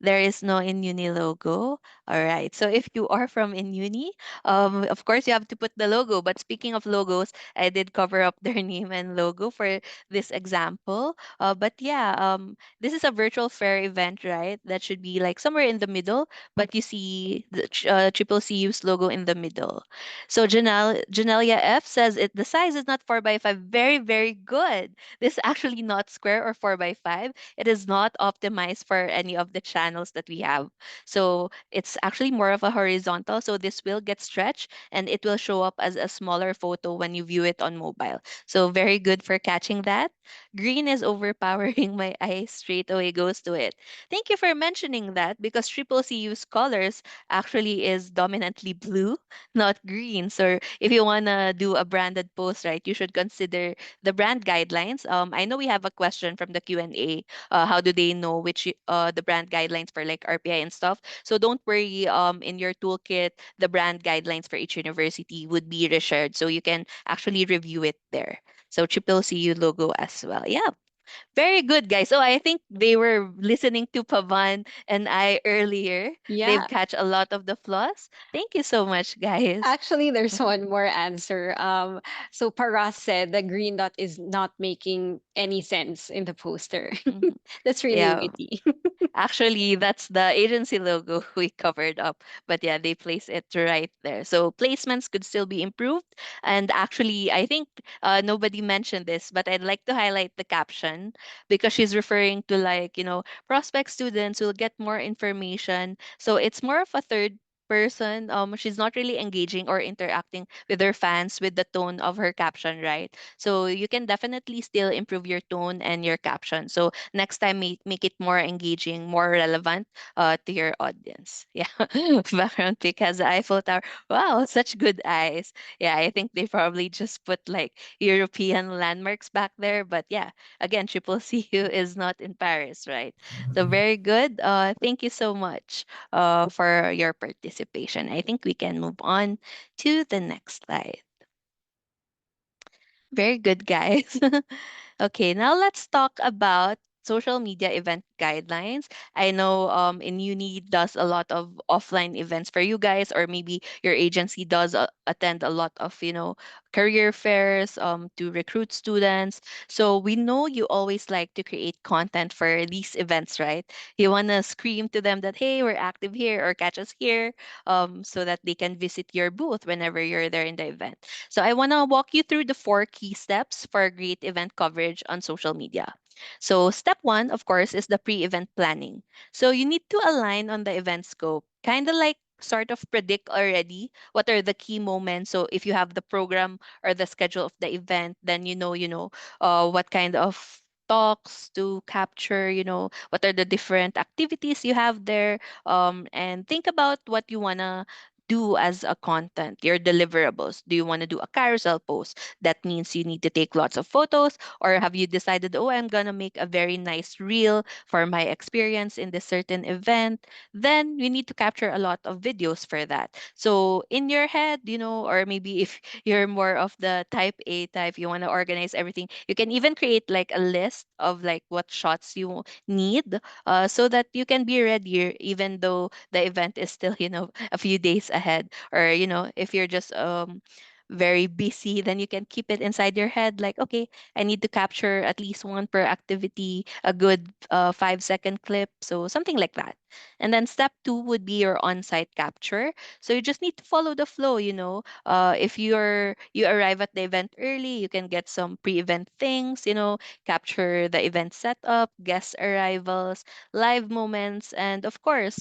there is no in uni logo. All right. So if you are from in uni, of course you have to put the logo. But speaking of logos, I did cover up their name and logo for this example. But yeah, this is a virtual fair event, right? That should be like somewhere in the middle, but you see the Triple CU's logo in the middle. So Janelia F says it the size is not 4 by 5. Very, very good. This is actually not square or 4 by 5. It is not optimized for any of the channels that we have. So it's actually more of a horizontal. So this will get stretched and it will show up as a smaller photo when you view it on mobile. So very good for catching that. Green is overpowering. My eye straight away goes to it. Thank you for mentioning that, because Triple CU's colors actually is dominantly blue, not green. So if you want to do a branded post, right, you should consider the brand guidelines. I know we have a question from the Q&A. How do they know which the brand guidelines for like RPI and stuff? So don't worry. In your toolkit, the brand guidelines for each university would be reshared, so you can actually review it there. So Triple CU logo as well. Yeah. Very good, guys. So I think they were listening to Pavan and I earlier. They've Yeah. catch a lot of the flaws. Thank you so much, guys. Actually, there's one more answer. So Paras said the green dot is not making any sense in the poster. Mhm. That's really Yeah. witty. Actually, that's the agency logo we covered up. But yeah, they place it right there. So placements could still be improved. And actually, I think nobody mentioned this, but I'd like to highlight the caption because she's referring to like, prospect students will get more information. So it's more of a third person. She's not really engaging or interacting with her fans with the tone of her caption, right? So you can definitely still improve your tone and your caption. So next time make it more engaging, more relevant to your audience. Yeah. Background pic has the Eiffel Tower. Wow, such good eyes. Yeah, I think they probably just put like European landmarks back there. But yeah, again, Triple CU is not in Paris, right? So very good. Thank you so much for your participation. I think we can move on to the next slide. Very good, guys. Okay, now let's talk about social media event guidelines. I know in uni does a lot of offline events for you guys, or maybe your agency does attend a lot of, career fairs to recruit students. So we know you always like to create content for these events, right? You want to scream to them that, hey, we're active here or catch us here, so that they can visit your booth whenever you're there in the event. So I want to walk you through the 4 key steps for a great event coverage on social media. So step 1, of course, is the pre-event planning. So you need to align on the event scope, kind of like sort of predict already what are the key moments. So if you have the program or the schedule of the event, then what kind of talks to capture, what are the different activities you have there, and think about what you want to do as a content, your deliverables. Do you want to do a carousel post? That means you need to take lots of photos, or have you decided, oh, I'm gonna make a very nice reel for my experience in this certain event? Then you need to capture a lot of videos for that. So in your head, or maybe if you're more of the type A type, you want to organize everything, you can even create like a list of like what shots you need, so that you can be ready even though the event is still, a few days ahead. Or, if you're just very busy, then you can keep it inside your head like, okay, I need to capture at least one per activity, a good 5-second clip. So something like that. And then step 2 would be your on-site capture. So you just need to follow the flow, if you arrive at the event early, you can get some pre-event things, capture the event setup, guest arrivals, live moments, and of course,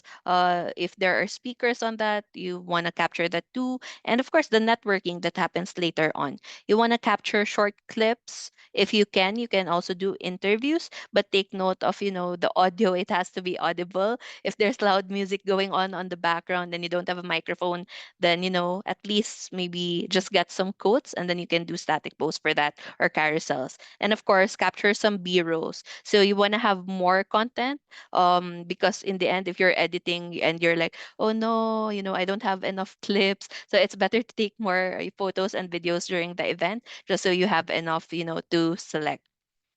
if there are speakers on that, you want to capture that too. And of course, the networking that happens later on. You want to capture short clips. If you can also do interviews, but take note of, the audio. It has to be audible. If there's loud music going on the background and you don't have a microphone, then, at least maybe just get some quotes and then you can do static posts for that or carousels. And of course, capture some B-rolls. So you want to have more content, because in the end, if you're editing and you're like, oh no, I don't have enough clips, so it's better to take more photos and videos during the event just so you have enough, to select.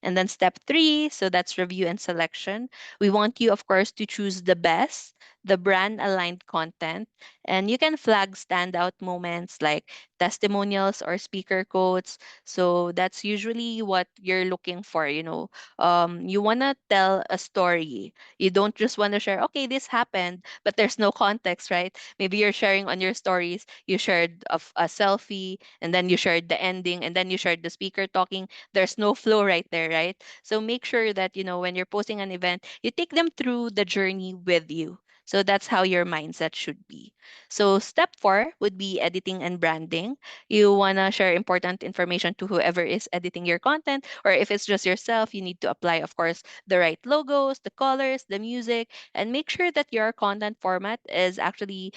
And then step 3, so that's review and selection. We want you, of course, to choose the best, the brand aligned content. And you can flag standout moments like testimonials or speaker quotes. So that's usually what you're looking for. You want to tell a story. You don't just want to share, okay, this happened, but there's no context, right? Maybe you're sharing on your stories, you shared a selfie, and then you shared the ending, and then you shared the speaker talking. There's no flow right there, right? So make sure that, when you're posting an event, you take them through the journey with you. So that's how your mindset should be. So step 4 would be editing and branding. You want to share important information to whoever is editing your content, or if it's just yourself, you need to apply, of course, the right logos, the colors, the music, and make sure that your content format is actually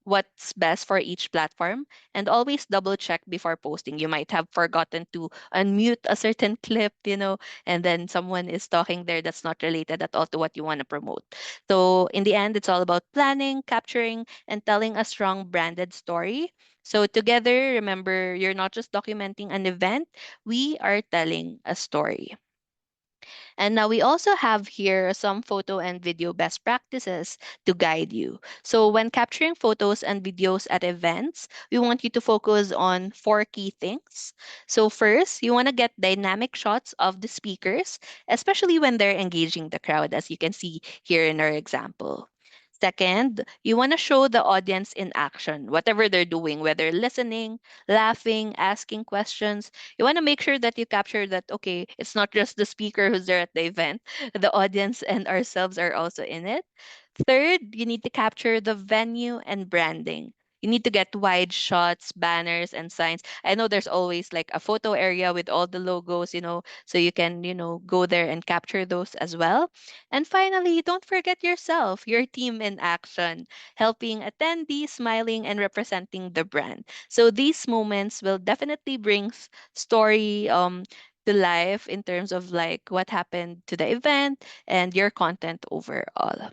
what's best for each platform. And always double check before posting. You might have forgotten to unmute a certain clip, and then someone is talking there that's not related at all to what you want to promote. So in the end, it's all about planning, capturing, and telling a strong branded story. So together, remember, you're not just documenting an event, we are telling a story. And now we also have here some photo and video best practices to guide you. So when capturing photos and videos at events, we want you to focus on four key things. So first, you want to get dynamic shots of the speakers, especially when they're engaging the crowd, as you can see here in our example. Second, you want to show the audience in action, whatever they're doing, whether listening, laughing, asking questions. You want to make sure that you capture that, okay, it's not just the speaker who's there at the event, the audience and ourselves are also in it. Third, you need to capture the venue and branding. You need to get wide shots, banners, and signs. I know there's always like a photo area with all the logos, so you can, go there and capture those as well. And finally, don't forget yourself, your team in action, helping attendees, smiling, and representing the brand. So these moments will definitely bring story to life in terms of like what happened to the event and your content overall.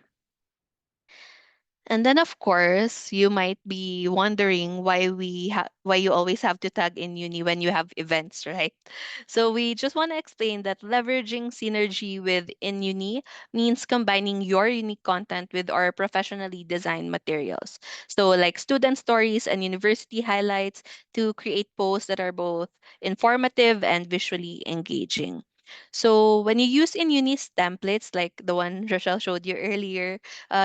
And then of course, you might be wondering why you always have to tag in uni when you have events, right? So we just want to explain that leveraging synergy with in uni means combining your unique content with our professionally designed materials. So like student stories and university highlights to create posts that are both informative and visually engaging. So when you use in uni's templates like the one Rochelle showed you earlier,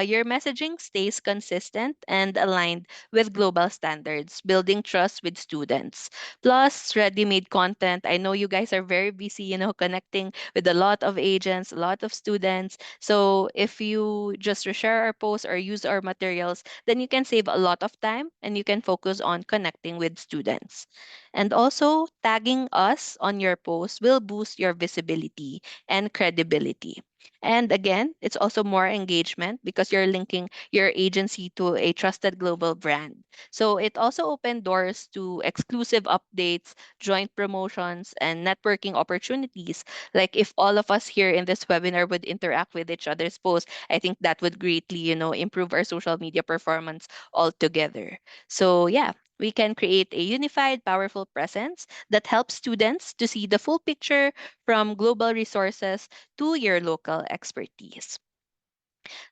your messaging stays consistent and aligned with global standards, building trust with students. Plus, ready made content. I know you guys are very busy, connecting with a lot of agents, a lot of students. So, if you just reshare our posts or use our materials, then you can save a lot of time and you can focus on connecting with students. And also, tagging us on your post will boost your visibility and credibility. And again, it's also more engagement because you're linking your agency to a trusted global brand. So it also opened doors to exclusive updates, joint promotions, and networking opportunities. Like if all of us here in this webinar would interact with each other's posts, I think that would greatly, improve our social media performance altogether. So yeah, we can create a unified, powerful presence that helps students to see the full picture from global resources to your local expertise.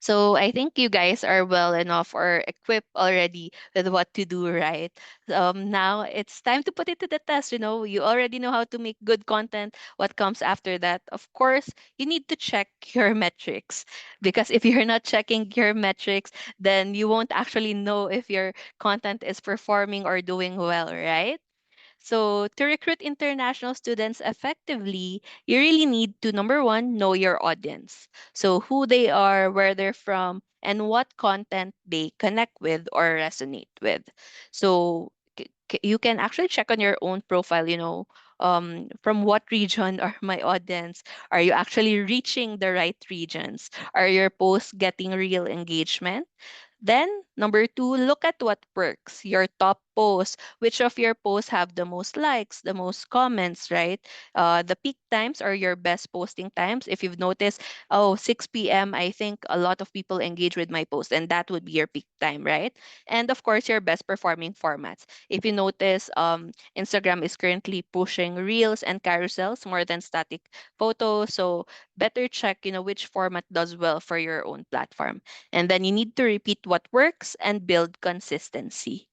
So I think you guys are well enough or equipped already with what to do, right? Now it's time to put it to the test. You already know how to make good content. What comes after that? Of course, you need to check your metrics because if you're not checking your metrics, then you won't actually know if your content is performing or doing well, right? So, to recruit international students effectively, you really need to, number one, know your audience. So, who they are, where they're from, and what content they connect with or resonate with. So, you can actually check on your own profile, from what region are my audience? Are you actually reaching the right regions? Are your posts getting real engagement? Then, number two, look at what works. Your top posts, which of your posts have the most likes, the most comments, right? The peak times are your best posting times. If you've noticed, oh, 6 p.m., I think a lot of people engage with my post, and that would be your peak time, right? And of course, your best performing formats. If you notice, Instagram is currently pushing reels and carousels more than static photos. So better check, which format does well for your own platform. And then you need to repeat what works and build consistency.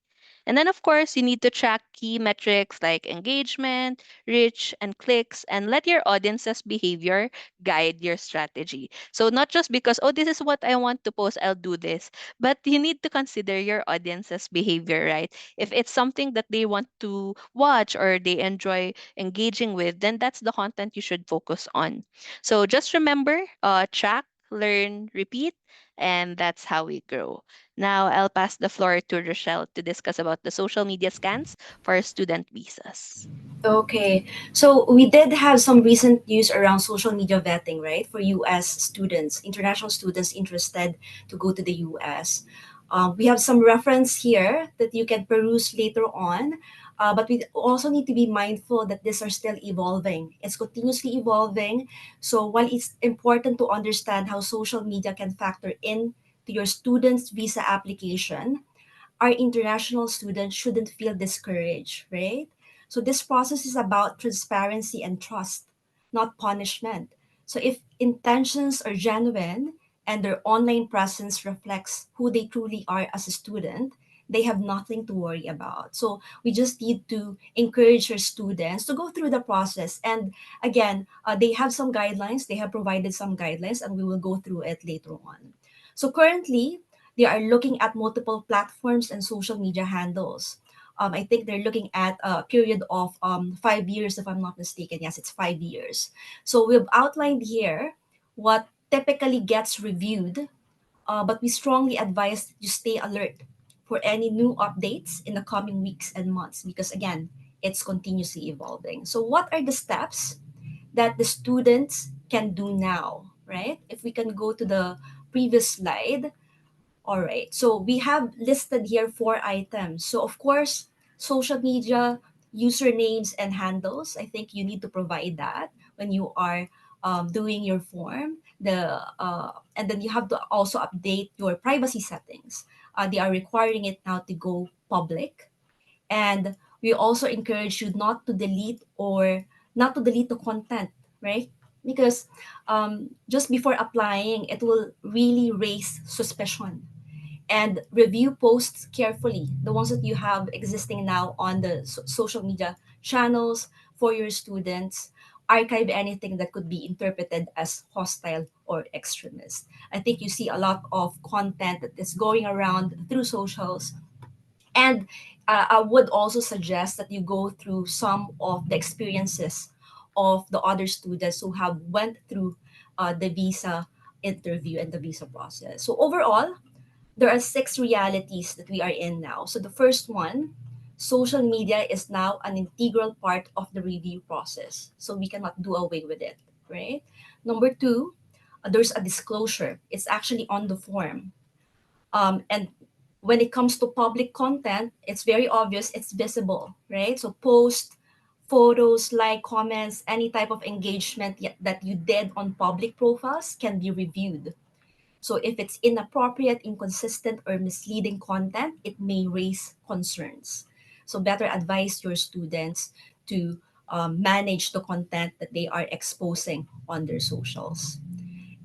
And then, of course, you need to track key metrics like engagement, reach, and clicks, and let your audience's behavior guide your strategy. So, not just because, oh, this is what I want to post, I'll do this, but you need to consider your audience's behavior, right? If it's something that they want to watch or they enjoy engaging with, then that's the content you should focus on. So, just remember track, learn, repeat, and that's how we grow. Now, I'll pass the floor to Rochelle to discuss about the social media scans for student visas. Okay, so we did have some recent news around social media vetting, right, for US students, international students interested to go to the US. We have some reference here that you can peruse later on, but we also need to be mindful that these are still evolving. It's continuously evolving. So while it's important to understand how social media can factor in to your student's visa application, our international students shouldn't feel discouraged, right? So this process is about transparency and trust, not punishment. So if intentions are genuine and their online presence reflects who they truly are as a student, they have nothing to worry about. So we just need to encourage our students to go through the process. And again, they have some guidelines, they have provided some guidelines, and we will go through it later on. So currently, they are looking at multiple platforms and social media handles. I think they're looking at a period of 5 years, if I'm not mistaken. Yes, it's 5 years. So we've outlined here what typically gets reviewed, but we strongly advise you stay alert for any new updates in the coming weeks and months because, again, it's continuously evolving. So, what are the steps that the students can do now, right? If we can go to the previous slide, all right. So we have listed here 4 items. So of course, social media usernames and handles. I think you need to provide that when you are doing your form. And then you have to also update your privacy settings. They are requiring it now to go public, and we also encourage you not to delete the content, right? Because just before applying, it will really raise suspicion, and review posts carefully, the ones that you have existing now on the social media channels for your students. Archive anything that could be interpreted as hostile or extremist. I think you see a lot of content that is going around through socials, and I would also suggest that you go through some of the experiences of the other students who have went through the visa interview and the visa process. So overall, there are 6 realities that we are in now. So the first one, social media is now an integral part of the review process. So we cannot do away with it, right? Number two, there's a disclosure. It's actually on the form. And when it comes to public content, it's very obvious, it's visible, right? So post, photos, like, comments, any type of engagement that you did on public profiles can be reviewed. So if it's inappropriate, inconsistent, or misleading content, it may raise concerns. So better advise your students to manage the content that they are exposing on their socials.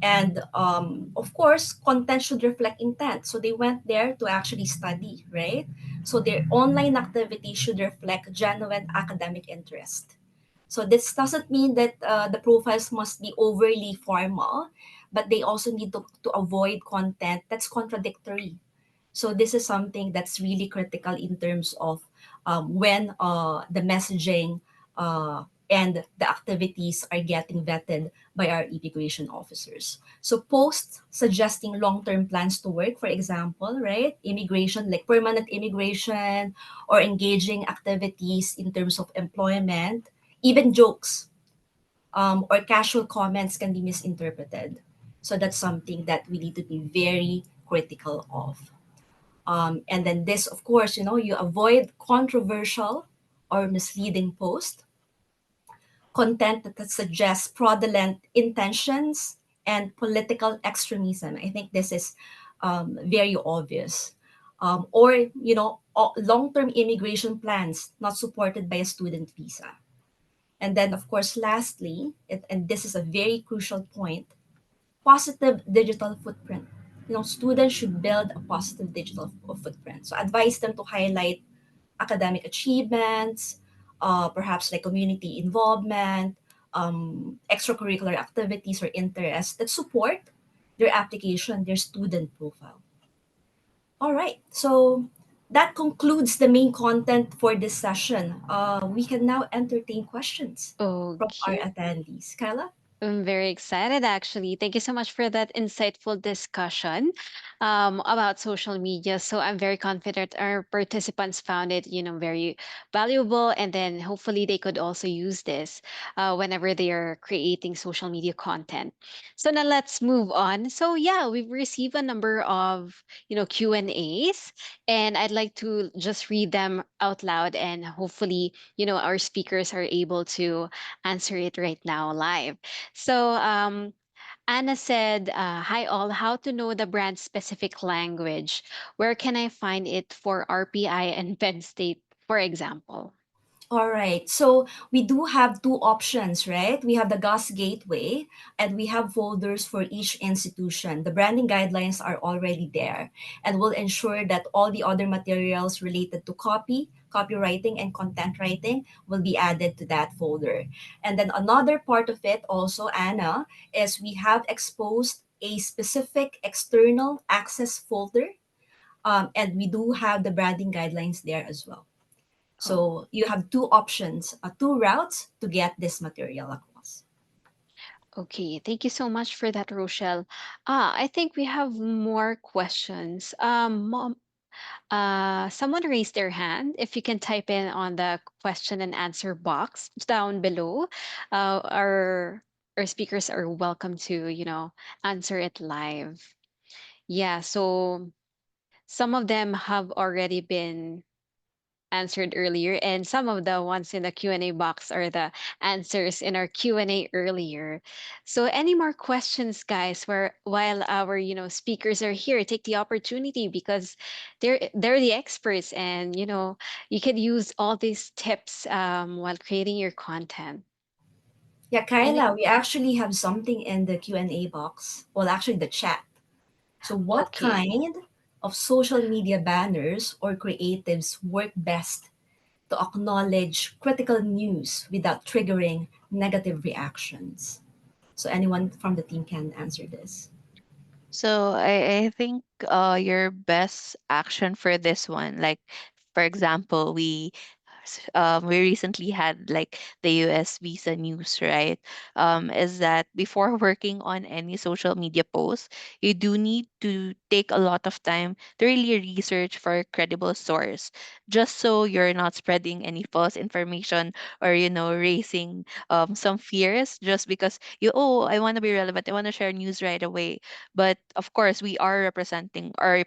And of course, content should reflect intent. So they went there to actually study, right? So their online activity should reflect genuine academic interest. So this doesn't mean that the profiles must be overly formal, but they also need to avoid content that's contradictory. So this is something that's really critical in terms of when the messaging and the activities are getting vetted by our immigration officers. So posts suggesting long-term plans to work, for example, right? Immigration, like permanent immigration or engaging activities in terms of employment, even jokes or casual comments can be misinterpreted. So that's something that we need to be very critical of. And then this, of course, you avoid controversial or misleading posts, content that suggests fraudulent intentions and political extremism. I think this is very obvious. Or, long-term immigration plans not supported by a student visa. And then, of course, lastly, and this is a very crucial point, positive digital footprint. Students should build a positive digital footprint. So advise them to highlight academic achievements, perhaps like community involvement, extracurricular activities or interests that support their application, their student profile. All right, so that concludes the main content for this session. We can now entertain questions from our Okay. attendees. Kyla? I'm very excited, actually. Thank you so much for that insightful discussion about social media. So I'm very confident our participants found it, very valuable, and then hopefully they could also use this whenever they are creating social media content. So now let's move on. So yeah, we've received a number of Q and A's, and I'd like to just read them out loud, and hopefully our speakers are able to answer it right now live. So Anna said, "Hi all. How to know the brand specific language? Where can I find it for RPI and Penn State, for example?" All right. So we do have two options, right? We have the GOS gateway and we have folders for each institution. The branding guidelines are already there and will ensure that all the other materials related to copywriting, and content writing will be added to that folder. And then another part of it also, Anna, is we have exposed a specific external access folder, and we do have the branding guidelines there as well. Oh, So you have two options, two routes to get this material across. okay. Thank you so much for that, Rochelle. I think we have more questions. Someone raised their hand. If you can type in on the question and answer box down below, our speakers are welcome to, answer it live. Yeah, so some of them have already been answered earlier, and some of the ones in the Q&A box are the answers in our Q&A earlier. So any more questions, guys, where while our speakers are here, take the opportunity because they're the experts, and you can use all these tips while creating your content. Yeah, Any Kyla, we actually have something in the Q&A box. Well, actually the chat. So what Okay. kind of social media banners or creatives work best to acknowledge critical news without triggering negative reactions? So anyone from the team can answer this. So I think your best action for this one, like for example, we recently had like the US visa news, right? Is that before working on any social media post, you do need to take a lot of time to really research for a credible source, just so you're not spreading any false information or raising some fears just because I want to be relevant, I want to share news right away. But of course, we are representing our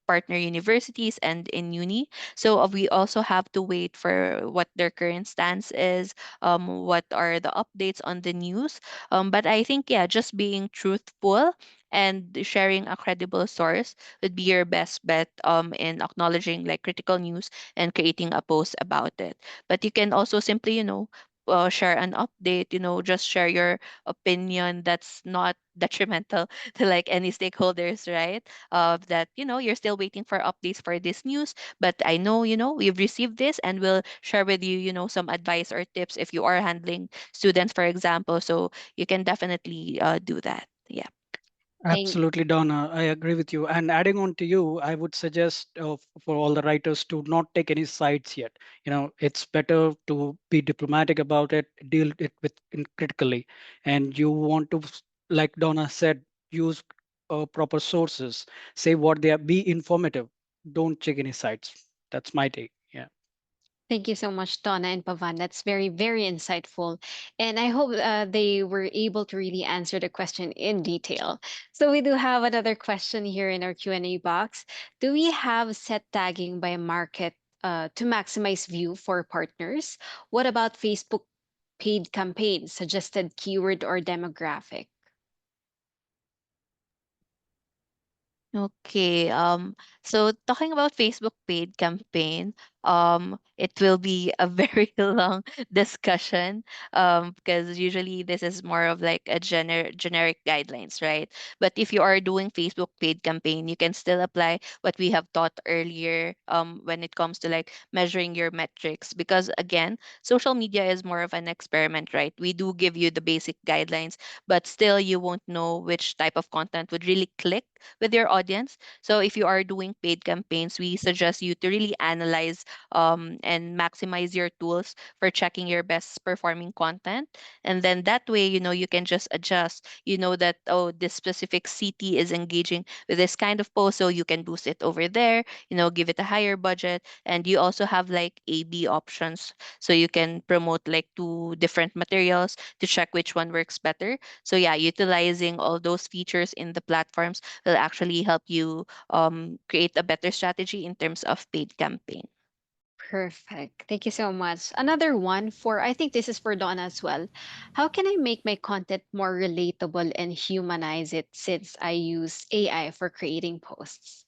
partner universities and in uni. So we also have to wait for what their current stance is, what are the updates on the news. But I think, yeah, just being truthful and sharing a credible source would be your best bet in acknowledging like critical news and creating a post about it. But you can also simply, share an update, just share your opinion that's not detrimental to like any stakeholders, right? That you're still waiting for updates for this news, but I know we've received this and we'll share with you some advice or tips if you are handling students, for example. So you can definitely do that. Yeah. Thank Absolutely, Donna. I agree with you. And adding on to you, I would suggest for all the writers to not take any sides yet. It's better to be diplomatic about it, deal it with critically, and you want to, like Donna said, use proper sources, say what they are, be informative. Don't check any sides. That's my take. Yeah. Thank you so much, Donna and Pavan. That's very, very insightful. And I hope they were able to really answer the question in detail. So we do have another question here in our Q&A box. Do we have set tagging by market to maximize view for partners? What about Facebook paid campaigns, suggested keyword or demographic? Okay. So talking about Facebook paid campaign, it will be a very long discussion, because usually this is more of like a generic guidelines, right? But if you are doing Facebook paid campaign, you can still apply what we have taught earlier, when it comes to like measuring your metrics, because again, social media is more of an experiment, right? We do give you the basic guidelines, but still you won't know which type of content would really click with your audience. So if you are doing paid campaigns, we suggest you to really analyze and maximize your tools for checking your best performing content. And then that way, you can just adjust. You know that, oh, this specific CT is engaging with this kind of post, so you can boost it over there, give it a higher budget. And you also have like A/B options. So you can promote like two different materials to check which one works better. So yeah, utilizing all those features in the platforms will actually help you create a better strategy in terms of paid campaign. Perfect. Thank you so much. Another one for, I think this is for Donna as well. How can I make my content more relatable and humanize it since I use AI for creating posts?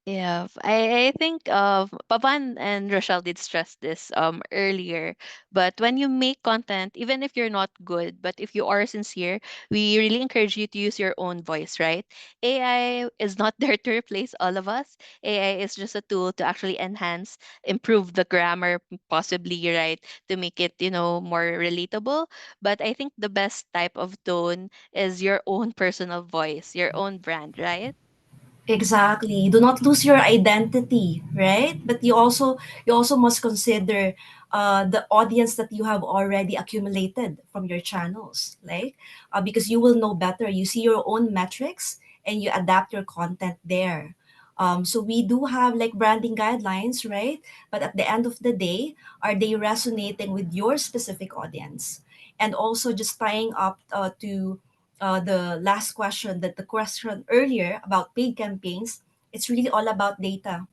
Yeah, I think Pavan and Rochelle did stress this earlier. But when you make content, even if you're not good, but if you are sincere, we really encourage you to use your own voice, right? AI is not there to replace all of us. AI is just a tool to actually enhance, improve the grammar, possibly, right? To make it, more relatable. But I think the best type of tone is your own personal voice, your own brand, right? Exactly. Do not lose your identity, right? But you also must consider the audience that you have already accumulated from your channels, like because you will know better. You see your own metrics and you adapt your content there. So we do have like branding guidelines, right? But at the end of the day, are they resonating with your specific audience? And also just tying up to the last question, that the question earlier about paid campaigns, it's really all about data.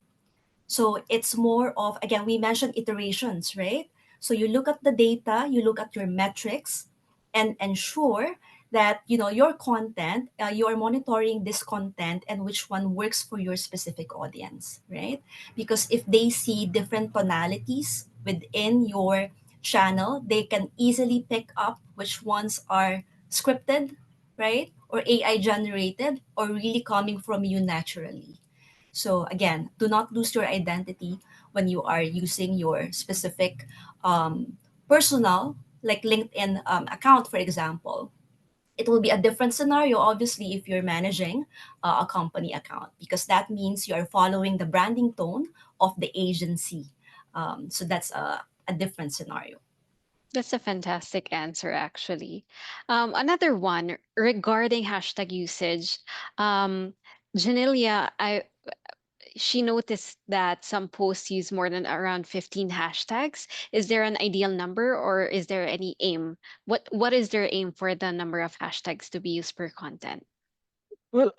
So it's more of, again, we mentioned iterations, right? So you look at the data, you look at your metrics, and ensure that your content, you are monitoring this content and which one works for your specific audience, right? Because if they see different tonalities within your channel, they can easily pick up which ones are scripted, right? Or AI generated, or really coming from you naturally. So again, do not lose your identity when you are using your specific personal, like LinkedIn account, for example. It will be a different scenario, obviously, if you're managing a company account, because that means you are following the branding tone of the agency. So that's a different scenario. That's a fantastic answer, actually. Another one regarding hashtag usage. Um, Janelia, she noticed that some posts use more than around 15 hashtags. Is there an ideal number, or is there any aim? What is their aim for the number of hashtags to be used per content? Well,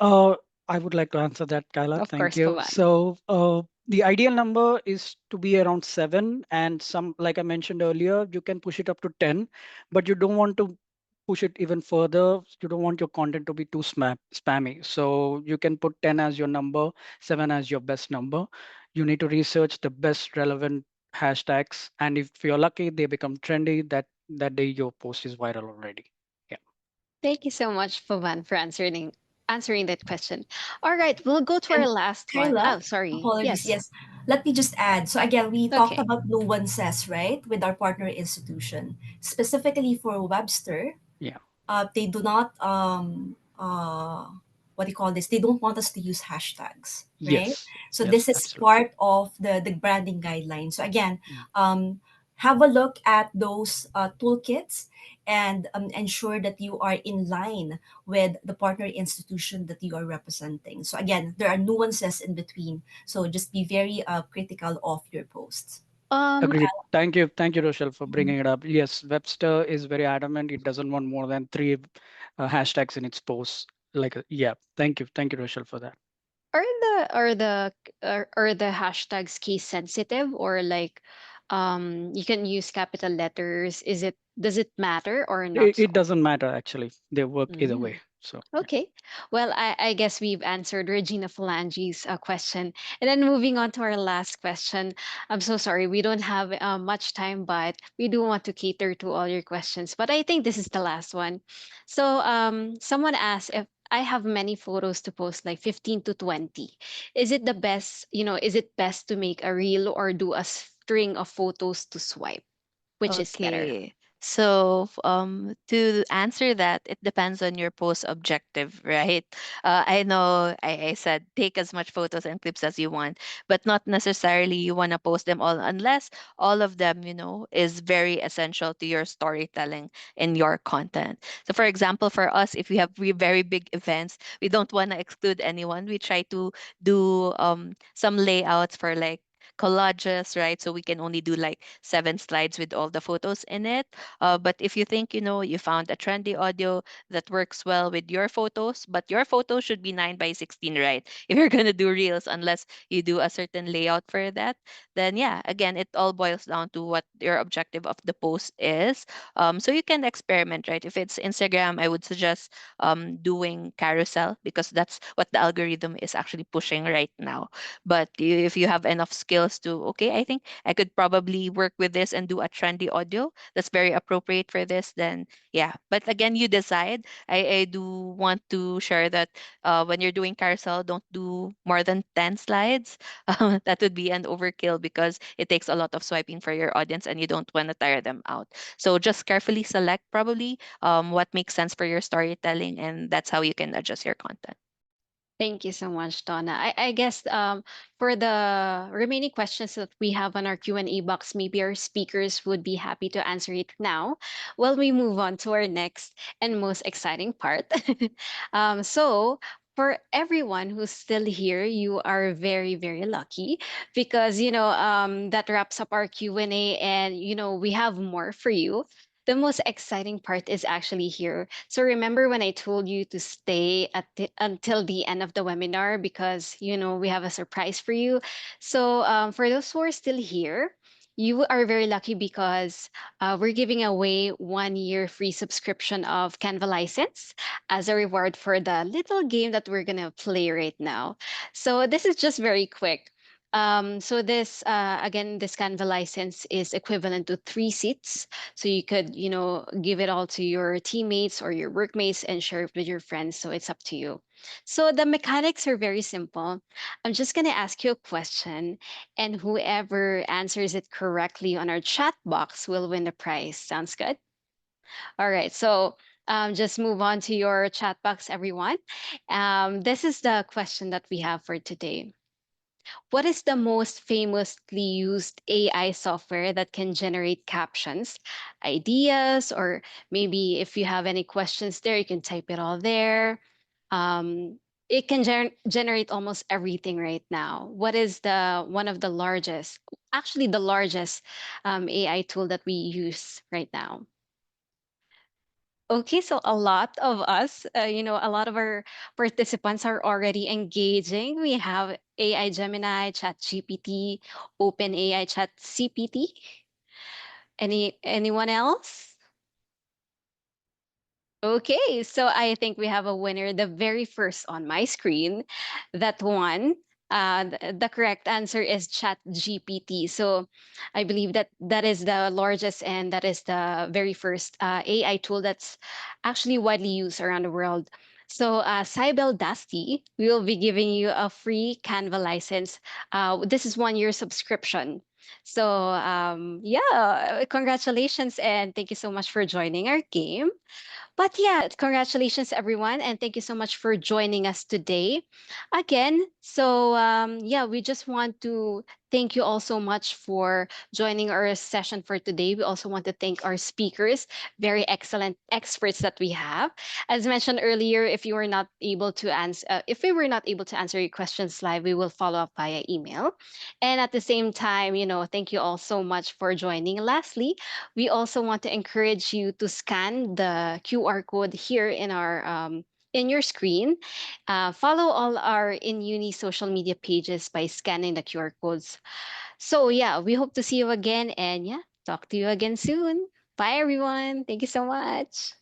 I would like to answer that, Kyla. Of Thank course, you. Pavan. So, the ideal number is to be around seven, and some, like I mentioned earlier, you can push it up to 10, but you don't want to push it even further. You don't want your content to be too spammy. So, you can put 10 as your number, seven as your best number. You need to research the best relevant hashtags, and if you're lucky, they become trendy. That day, your post is viral already. Yeah. Thank you so much, Pavan, for answering that question. All right, we'll go to our And last one. Kyla, Oh, sorry. apologies. Yes. Yes, let me just add. So again, we talked Okay. about nuances, right, with our partner institution. Specifically for Webster, Yeah. they do not what do you call this? They don't want us to use hashtags, right? Yes. So Yes. this is Absolutely. part of the branding guidelines. So again, Mm. um, have a look at those toolkits and ensure that you are in line with the partner institution that you are representing. So again, there are nuances in between. So just be very critical of your posts. Um, Agreed. Thank you. Thank you, Rochelle, for Mhm. bringing it up. Yes, Webster is very adamant. It doesn't want more than three hashtags in its posts. Like, yeah. Thank you. Thank you, Rochelle, for that. are the hashtags case sensitive, or like you can use capital letters? Does it matter or not It so? doesn't matter, actually. They work either way. Mm. So, yeah. Okay. Well, I guess we've answered Regina Phalange's question. And then moving on to our last question. I'm so sorry, we don't have much time, but we do want to cater to all your questions. But I think this is the last one. So, someone asked if I have many photos to post, like 15 to 20. Is it best to make a reel or do a string of photos to swipe? Which is better? Okay. So, to answer that, it depends on your post objective, right? I know I said take as much photos and clips as you want, but not necessarily you want to post them all unless all of them, is very essential to your storytelling and your content. So, for example, for us, if we have very big events, we don't want to exclude anyone. We try to do some layouts for like collages, right? So we can only do like 7 slides with all the photos in it. But if you think, you found a trendy audio that works well with your photos, but your photo should be 9 by 16, right? If you're going to do reels, unless you do a certain layout for that, then yeah, again, it all boils down to what your objective of the post is. So you can experiment, right? If it's Instagram, I would suggest doing carousel, because that's what the algorithm is actually pushing right now. But if you have enough skills to, okay, I think I could probably work with this and do a trendy audio that's very appropriate for this, then yeah. But again, you decide. I do want to share that when you're doing carousel, don't do more than 10 slides. That would be an overkill because it takes a lot of swiping for your audience and you don't want to tire them out. So just carefully select probably what makes sense for your storytelling, and that's how you can adjust your content. Thank you so much, Donna. I guess for the remaining questions that we have on our Q&A box, maybe our speakers would be happy to answer it now while we move on to our next and most exciting part. So for everyone who's still here, you are very, very lucky because, that wraps up our Q&A and, we have more for you. The most exciting part is actually here. So remember when I told you to stay until the end of the webinar because we have a surprise for you. So for those who are still here, you are very lucky because we're giving away 1 year free subscription of Canva license as a reward for the little game that we're gonna play right now. So this is just very quick. So this again, this Canva license is equivalent to 3 seats, so you could give it all to your teammates or your workmates and share it with your friends, so it's up to you. So the mechanics are very simple. I'm just going to ask you a question, and whoever answers it correctly on our chat box will win the prize. Sounds good? All right, so just move on to your chat box, everyone. This is the question that we have for today. What is the most famously used AI software that can generate captions, ideas, or maybe if you have any questions there, you can type it all there. It can generate almost everything right now. What is the one of the largest, actually the largest AI tool that we use right now? Okay, so a lot of us, a lot of our participants are already engaging. We have AI Gemini, Chat GPT, Open AI Chat CPT. Anyone else? Okay, so I think we have a winner, the very first on my screen. That one, the correct answer is Chat GPT. So I believe that that is the largest and that is the very first AI tool that's actually widely used around the world. So, Saibel Dusty, we will be giving you a free Canva license. This is 1 year subscription. So, yeah, congratulations and thank you so much for joining our game. But yeah, congratulations everyone, and thank you so much for joining us today again. So yeah, we just want to thank you all so much for joining our session for today. We also want to thank our speakers, very excellent experts that we have. As mentioned earlier, if you were not able to answer, if we were not able to answer your questions live, we will follow up via email. And at the same time, thank you all so much for joining. Lastly, we also want to encourage you to scan the QR code here in your screen. Follow all our in uni social media pages by scanning the QR codes. So yeah, we hope to see you again, and yeah, talk to you again soon. Bye everyone. Thank you so much.